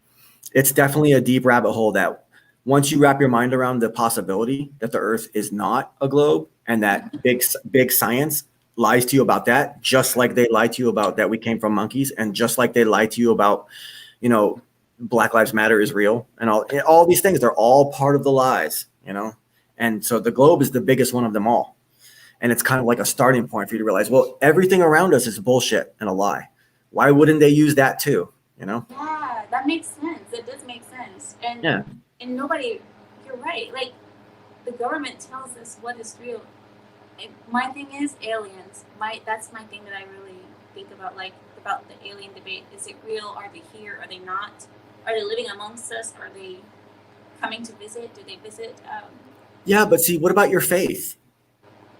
it's definitely a deep rabbit hole that once you wrap your mind around the possibility that the Earth is not a globe and that big science lies to you about that, just like they lied to you about that we came from monkeys, and just like they lied to you about, Black Lives Matter is real, and all these things, they're all part of the lies, and so the globe is the biggest one of them all. And it's kind of like a starting point for you to realize, well, everything around us is bullshit and a lie. Why wouldn't they use that too? Yeah, that makes sense. It does make sense. And yeah. And nobody, you're right. Like, the government tells us what is real. My thing is aliens. That's my thing that I really think about, like, about the alien debate. Is it real? Are they here? Are they not? Are they living amongst us? Are they coming to visit? Do they visit? Yeah, but see, what about your faith?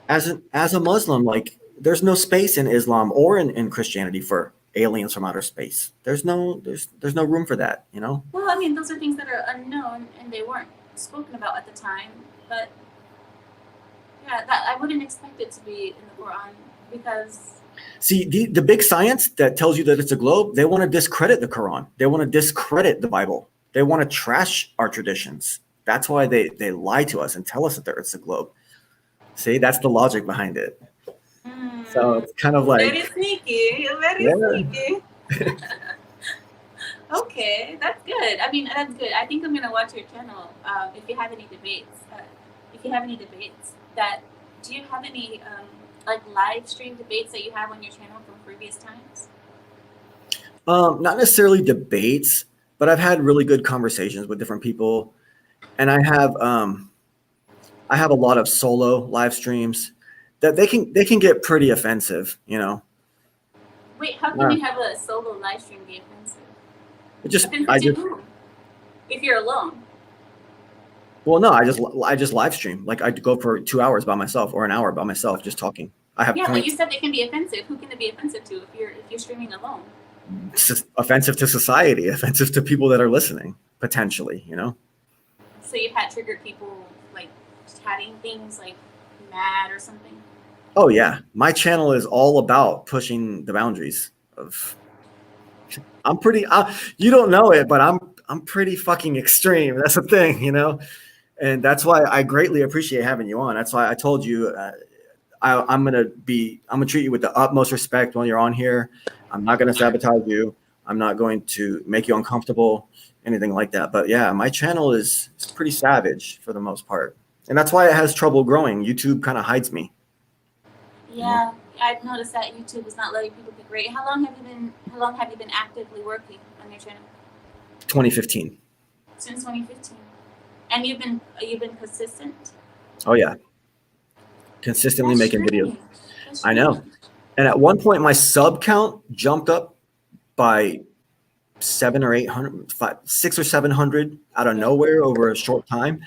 As a Muslim, like, there's no space in Islam or in Christianity for aliens from outer space. There's no room for that, Well, I mean, those are things that are unknown and they weren't spoken about at the time. But yeah, that I wouldn't expect it to be in the Quran because. See, the big science that tells you that it's a globe, they want to discredit the Quran. They want to discredit the Bible. They want to trash our traditions. That's why they lie to us and tell us that the Earth's a globe. See, that's the logic behind it. So it's kind of like very sneaky. Sneaky. Okay, that's good. I mean, that's good. I think I'm gonna watch your channel. If you have any debates, do you have any like live stream debates that you have on your channel from previous times? Not necessarily debates, but I've had really good conversations with different people, and I have a lot of solo live streams that they can get pretty offensive, Wait, how can you have a solo live stream be offensive? If you're alone. Well, no, I just live stream. Like, I go for 2 hours by myself or an hour by myself, just talking. But you said they can be offensive. Who can it be offensive to if you're streaming alone? It's offensive to society, offensive to people that are listening, potentially, So you've had triggered people like chatting things like mad or something? Oh yeah, my channel is all about pushing the boundaries of. I'm pretty. You don't know it, but I'm pretty fucking extreme. That's the thing, and that's why I greatly appreciate having you on. That's why I told you I'm gonna treat you with the utmost respect when you're on here. I'm not gonna sabotage you. I'm not going to make you uncomfortable, anything like that. But yeah, my channel is pretty savage for the most part, and that's why it has trouble growing. YouTube kind of hides me. Yeah, I've noticed that YouTube is not letting people be great. How long have you been actively working on your channel? 2015. Since 2015, and you've been consistent. Oh yeah, consistently making videos. I know, and at one point my sub count jumped up by 600 or 700 out of nowhere over a short time,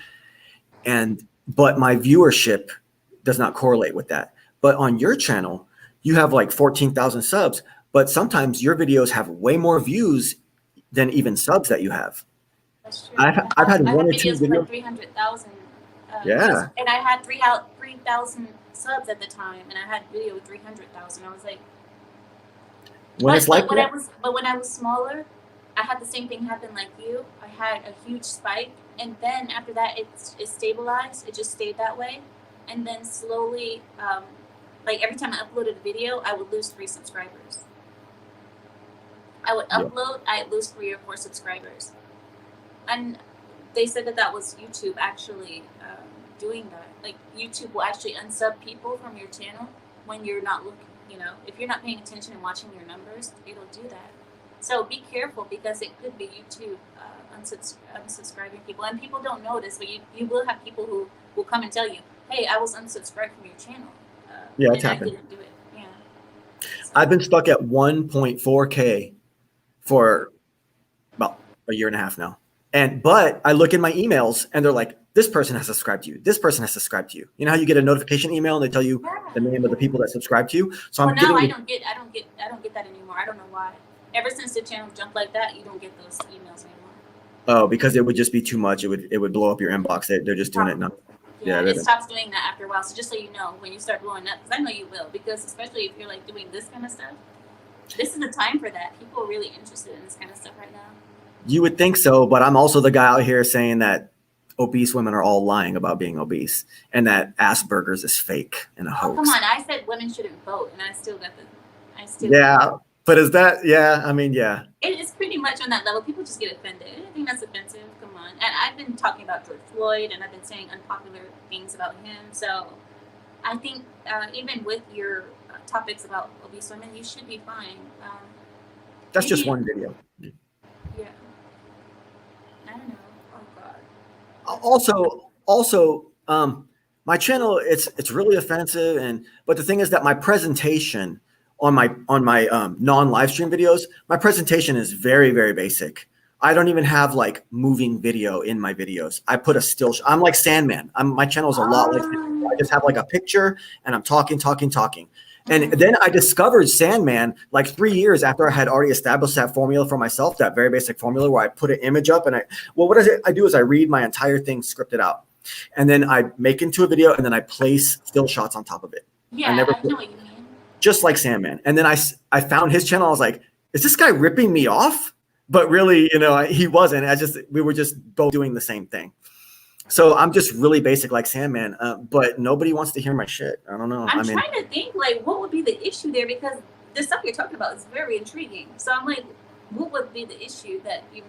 but my viewership does not correlate with that. But on your channel, you have like 14,000 subs, but sometimes your videos have way more views than even subs that you have. That's true. I've had one or two videos. Like 300,000. Yeah. And I had 3,000 subs at the time, and I had video with 300,000. I was like, but when I was smaller, I had the same thing happen like you. I had a huge spike, and then after that, it stabilized. It just stayed that way, and then slowly Like every time I uploaded a video, I would lose 3 subscribers. I would upload, I'd lose 3 or 4 subscribers. And they said that was YouTube actually doing that. Like YouTube will actually unsub people from your channel when you're not looking, you know, if you're not paying attention and watching your numbers, it'll do that. So be careful, because it could be YouTube unsubscribing people, and people don't notice, but you will have people who will come and tell you, hey, I was unsubscribed from your channel. Yeah, it's happened. I didn't do it. Yeah. So. I've been stuck at 1.4K for about a year and a half now. But I look in my emails and they're like, this person has subscribed to you. This person has subscribed to you. You know how you get a notification email and they tell you the name of the people that subscribe to you? So I don't get that anymore. I don't know why. Ever since the channel jumped like that, you don't get those emails anymore. Oh, because it would just be too much. It would blow up your inbox. They're just doing it now. Yeah, it stops doing that after a while. So just so you know, when you start blowing up, because I know you will, because especially if you're like doing this kind of stuff, this is the time for that. People are really interested in this kind of stuff right now. You would think so, but I'm also the guy out here saying that obese women are all lying about being obese, and that Asperger's is fake and a hoax. Come on, I said women shouldn't vote, and I still got the. Yeah, but is that? Yeah, I mean, yeah. It is pretty much on that level. People just get offended. Anything that's offensive, come on. And I've been talking about George Floyd, and I've been saying unpopular things about him. So I think even with your topics about obese women, you should be fine. That's just one video. Yeah. I don't know. Oh God. Also, my channel, it's really offensive, but the thing is that my presentation on my non-live stream videos, my presentation is very, very basic. I don't even have like moving video in my videos. I put a still. I'm like Sandman. My channel is a lot like Sandman. I just have like a picture and I'm talking. And then I discovered Sandman like 3 years after I had already established that formula for myself, that very basic formula where I put an image up and what I do is I read my entire thing scripted out, and then I make into a video, and then I place still shots on top of it. Yeah, I know what you mean. Just like Sandman. And then I found his channel. I was like, is this guy ripping me off? But really, you know, he wasn't. We were just both doing the same thing. So I'm just really basic like Sandman, but nobody wants to hear my shit. I don't know. I'm trying to think like what would be the issue there, because the stuff you're talking about is very intriguing. So I'm like, what would be the issue that you?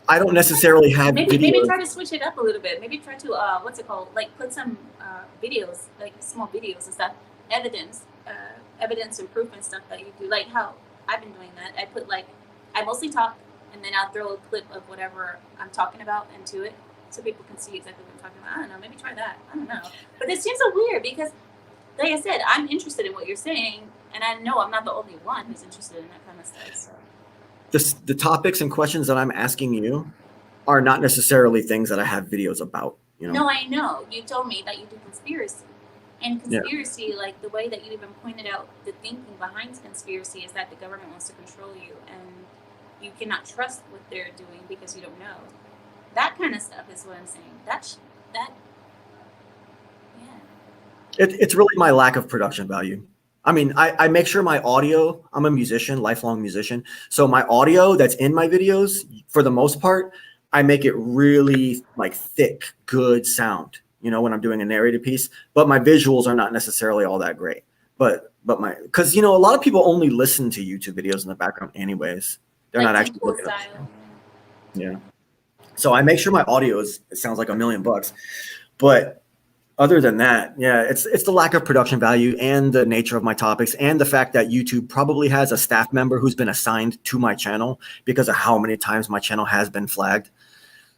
I don't necessarily have maybe try to switch it up a little bit. Maybe try to what's it called? Like put some videos, like small videos and stuff, evidence and proof and stuff that you do. Like how I've been doing that. I mostly talk, and then I'll throw a clip of whatever I'm talking about into it, so people can see exactly what I'm talking about. I don't know. Maybe try that. I don't know. But it seems so weird because, like I said, I'm interested in what you're saying, and I know I'm not the only one who's interested in that kind of stuff. So. The topics and questions that I'm asking you are not necessarily things that I have videos about. You know? No, I know. You told me that you do conspiracy. And conspiracy, like the way that you even pointed out, the thinking behind conspiracy is that the government wants to control you, and you cannot trust what they're doing because you don't know. That kind of stuff is what I'm saying. It's really my lack of production value. I mean, I make sure my audio, I'm a musician, lifelong musician. So my audio that's in my videos, for the most part, I make it really like thick, good sound, you know, when I'm doing a narrated piece, but my visuals are not necessarily all that great. Because, you know, a lot of people only listen to YouTube videos in the background anyways. They're not actually looking up. Yeah. So I make sure my audio it sounds like $1 million, but other than that, yeah, it's the lack of production value and the nature of my topics and the fact that YouTube probably has a staff member who's been assigned to my channel because of how many times my channel has been flagged.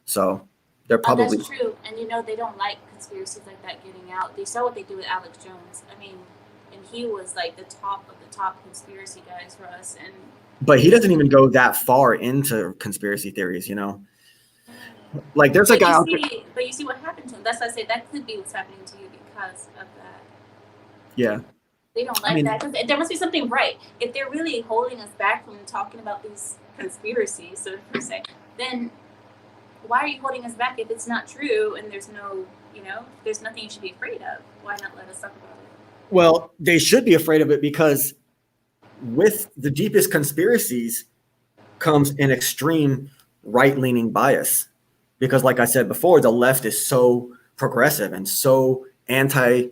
So they're probably that's true. And you know, they don't like conspiracies like that getting out. They saw what they do with Alex Jones. I mean, and he was like the top of the top conspiracy guys for us. But he doesn't even go that far into conspiracy theories, you know. Like there's a guy out there. But you see what happened to him. That's why I say that could be what's happening to you because of that. Yeah. They don't like that. Because there must be something right. If they're really holding us back from talking about these conspiracies, so per se, then why are you holding us back if it's not true and there's no, you know, there's nothing you should be afraid of? Why not let us talk about it? Well, they should be afraid of it because with the deepest conspiracies comes an extreme right-leaning bias. Because like I said before, the left is so progressive and so anti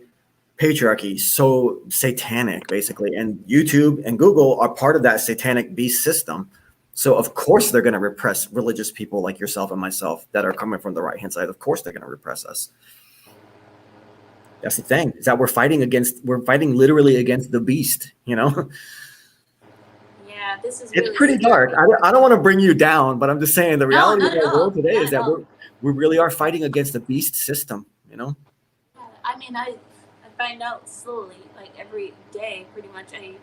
patriarchy so satanic, basically, and YouTube and Google are part of that satanic beast system. So of course they're going to repress religious people like yourself and myself that are coming from the right hand side. Of course they're going to repress us. That's the thing, is that we're fighting literally against the beast, you know? Yeah, this is It's really pretty dark. I don't want to bring you down, but I'm just saying the reality of our world today is that we really are fighting against the beast system, you know? Yeah, I mean, I find out slowly, like every day, pretty much, I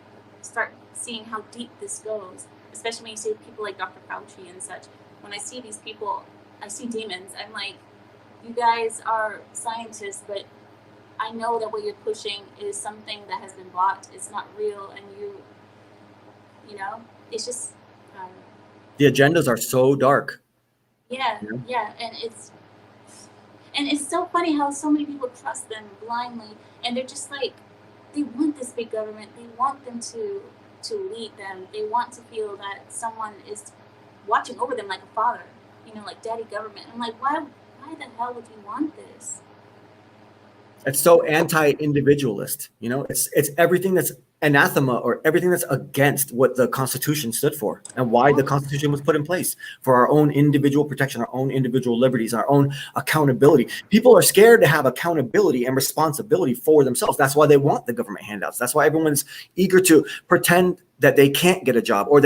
start seeing how deep this goes, especially when you see people like Dr. Fauci and such. When I see these people, I see demons. I'm like, you guys are scientists, but I know that what you're pushing is something that has been blocked. It's not real, and you know, it's just. The agendas are so dark. Yeah, yeah, and it's so funny how so many people trust them blindly, and they're just like, they want this big government. They want them to lead them. They want to feel that someone is watching over them like a father, you know, like daddy government. I'm like, why the hell would you want this? It's so anti-individualist, you know. It's everything that's anathema, or everything that's against what the Constitution stood for and why the Constitution was put in place, for our own individual protection, our own individual liberties, our own accountability. People are scared to have accountability and responsibility for themselves. That's why they want the government handouts. That's why everyone's eager to pretend that they can't get a job, or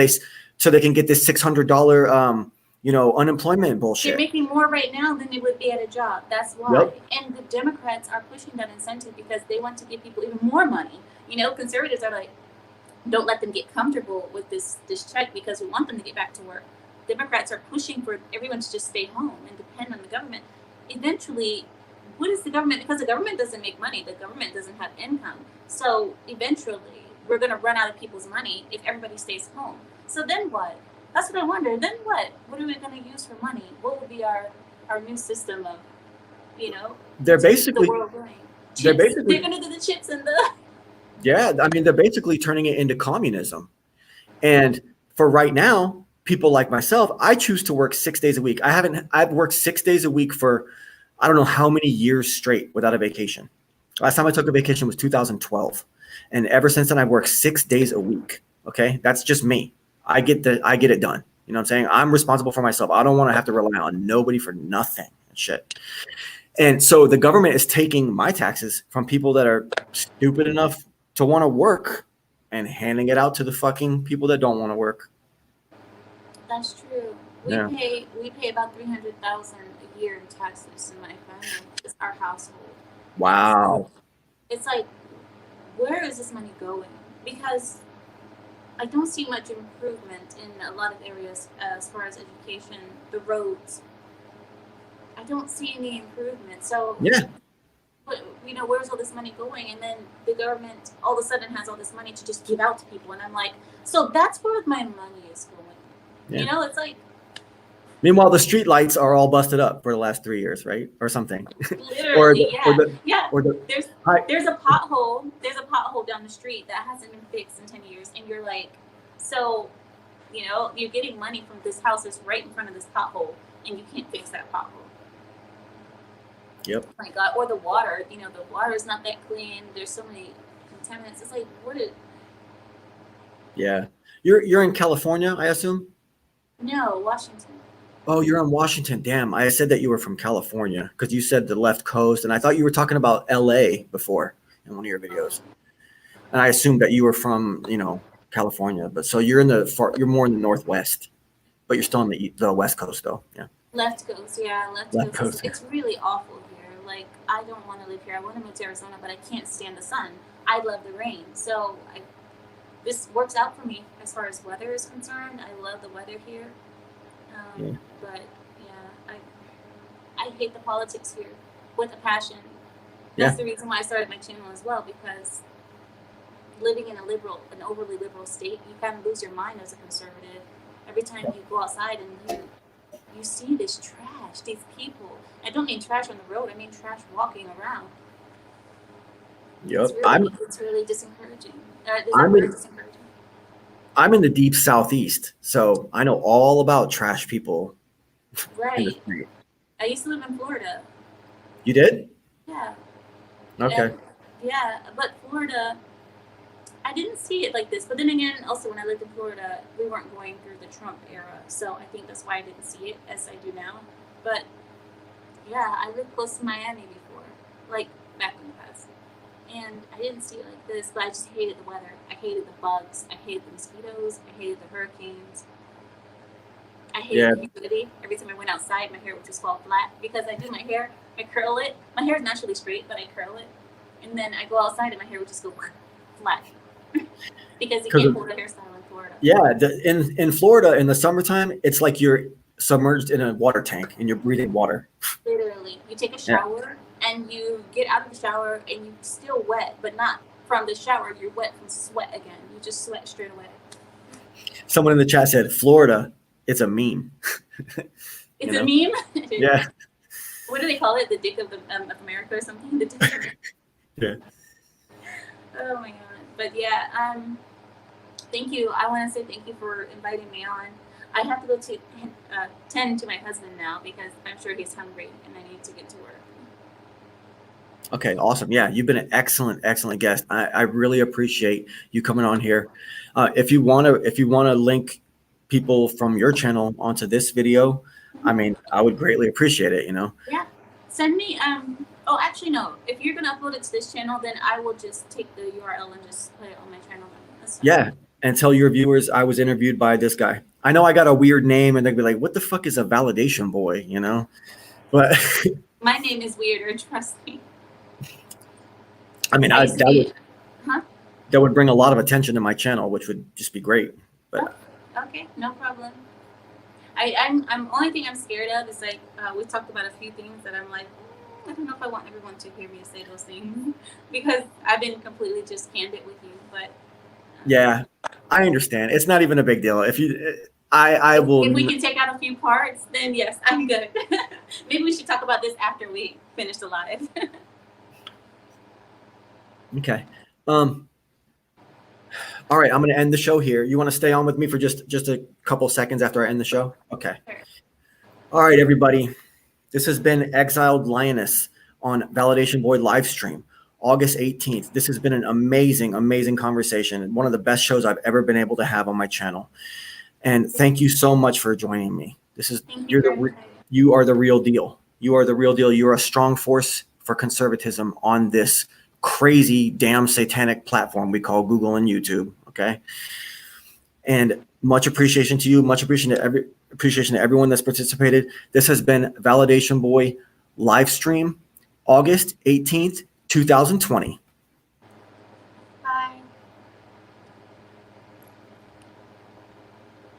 so they can get this $600 unemployment bullshit. They're making more right now than they would be at a job. That's why. Yep. And the Democrats are pushing that incentive because they want to give people even more money. You know, conservatives are like, don't let them get comfortable with this check because we want them to get back to work. Democrats are pushing for everyone to just stay home and depend on the government. Eventually, what is the government? Because the government doesn't make money. The government doesn't have income. So eventually, we're going to run out of people's money if everybody stays home. So then what? That's what I wonder. Then what? What are we going to use for money? What will be our new system of, you know? They're basically the world running. They're going to do the chips and the. Yeah, I mean, they're basically turning it into communism. And for right now, people like myself, I choose to work 6 days a week. I've worked 6 days a week for I don't know how many years straight without a vacation. Last time I took a vacation was 2012. And ever since then, I've worked 6 days a week. Okay, that's just me. I get it done. You know what I'm saying? I'm responsible for myself. I don't want to have to rely on nobody for nothing and shit. And so the government is taking my taxes from people that are stupid enough to want to work and handing it out to the fucking people that don't want to work. That's true. We pay about $300,000 a year in taxes in my family. It's our household. Wow. It's like, where is this money going? Because I don't see much improvement in a lot of areas as far as education, the roads. I don't see any improvement. So yeah, you know, where's all this money going? And then the government all of a sudden has all this money to just give out to people, and I'm like, so that's where my money is going. Yeah. You know, it's like. Meanwhile, the street lights are all busted up for the last 3 years, right, or something. Literally, there's a pothole. There's a pothole down the street that hasn't been fixed in 10 years, and you're like, so, you know, you're getting money from this house that's right in front of this pothole, and you can't fix that pothole. Yep. Oh my God. Or the water. You know, the water is not that clean. There's so many contaminants. It's like, what is? Yeah. You're in California, I assume? No, Washington. Oh, you're in Washington. Damn. I said that you were from California because you said the left coast, and I thought you were talking about LA before in one of your videos. And I assumed that you were from, you know, California. But so you're you're more in the Northwest, but you're still on the West Coast though. Yeah. Left coast, yeah. Left coast. It's really awful here. Like, I don't want to live here. I want to move to Arizona, but I can't stand the sun. I love the rain. So this works out for me as far as weather is concerned. I love the weather here. But yeah, I hate the politics here with a passion. That's the reason why I started my channel as well, because living in an overly liberal state, you kind of lose your mind as a conservative. Every time you go outside and you see this trash, these people. I don't mean trash on the road. I mean trash walking around. Yep. It's really discouraging. I'm in the deep southeast, so I know all about trash people. Right. I used to live in Florida. You did? Yeah. Okay. Yeah, but Florida, I didn't see it like this. But then again, also when I lived in Florida, we weren't going through the Trump era, so I think that's why I didn't see it as I do now. But yeah, I lived close to Miami before, like back in the past, and I didn't see it like this. But I just hated the weather. I hated the bugs. I hated the mosquitoes. I hated the hurricanes. I Yeah, hated the humidity. Every time I went outside, my hair would just fall flat because I do my hair. I curl it. My hair is naturally straight, but I curl it, and then I go outside and my hair would just go flat because you because can't hold a hairstyle in Florida. yeah, in Florida in the summertime, it's like you're submerged in a water tank and you're breathing water. Literally, you take a Yeah. shower and you get out of the shower and you're still wet, but not from the shower. You're wet from sweat again. You just sweat straight away. Someone in the chat said Florida, it's a meme. It's You a know? meme. Yeah. What do they call it? The dick of America or something? The dick of Yeah. Oh my god. But yeah, thank you. I want to say thank you for inviting me on. I have to go to tend to my husband now because I'm sure he's hungry and I need to get to work. Okay, awesome. Yeah, you've been an excellent guest. I really appreciate you coming on here. If you want to link people from your channel onto this video, I mean, I would greatly appreciate it. Yeah. Send me oh actually no. If you're gonna upload it to this channel, then I will just take the URL and just put it on my channel. Yeah, and tell your viewers I was interviewed by this guy. I know I got a weird name, and they'd be like, "What the fuck is a validation boy?" But my name is weirder, trust me. I mean, that would bring a lot of attention to my channel, which would just be great. But okay, no problem. I'm only thing I'm scared of is like we talked about a few things that I'm like, I don't know if I want everyone to hear me say those things because I've been completely just candid with you. But yeah, I understand. It's not even a big deal. I will. If we can take out a few parts, then yes, I'm good. Maybe we should talk about this after we finish the live. Okay. All right, I'm going to end the show here. You want to stay on with me for just a couple seconds after I end the show? Okay. Sure. All right, everybody. This has been Exiled Lioness on Validation Boy live stream, August 18th. This has been an amazing conversation. One of the best shows I've ever been able to have on my channel. And thank you so much for joining me. You are the real deal. You are the real deal. You are a strong force for conservatism on this crazy damn satanic platform we call Google and YouTube. Okay. And much appreciation to you. Much appreciation to everyone that's participated. This has been Validation Boy live stream, August 18th, 2020.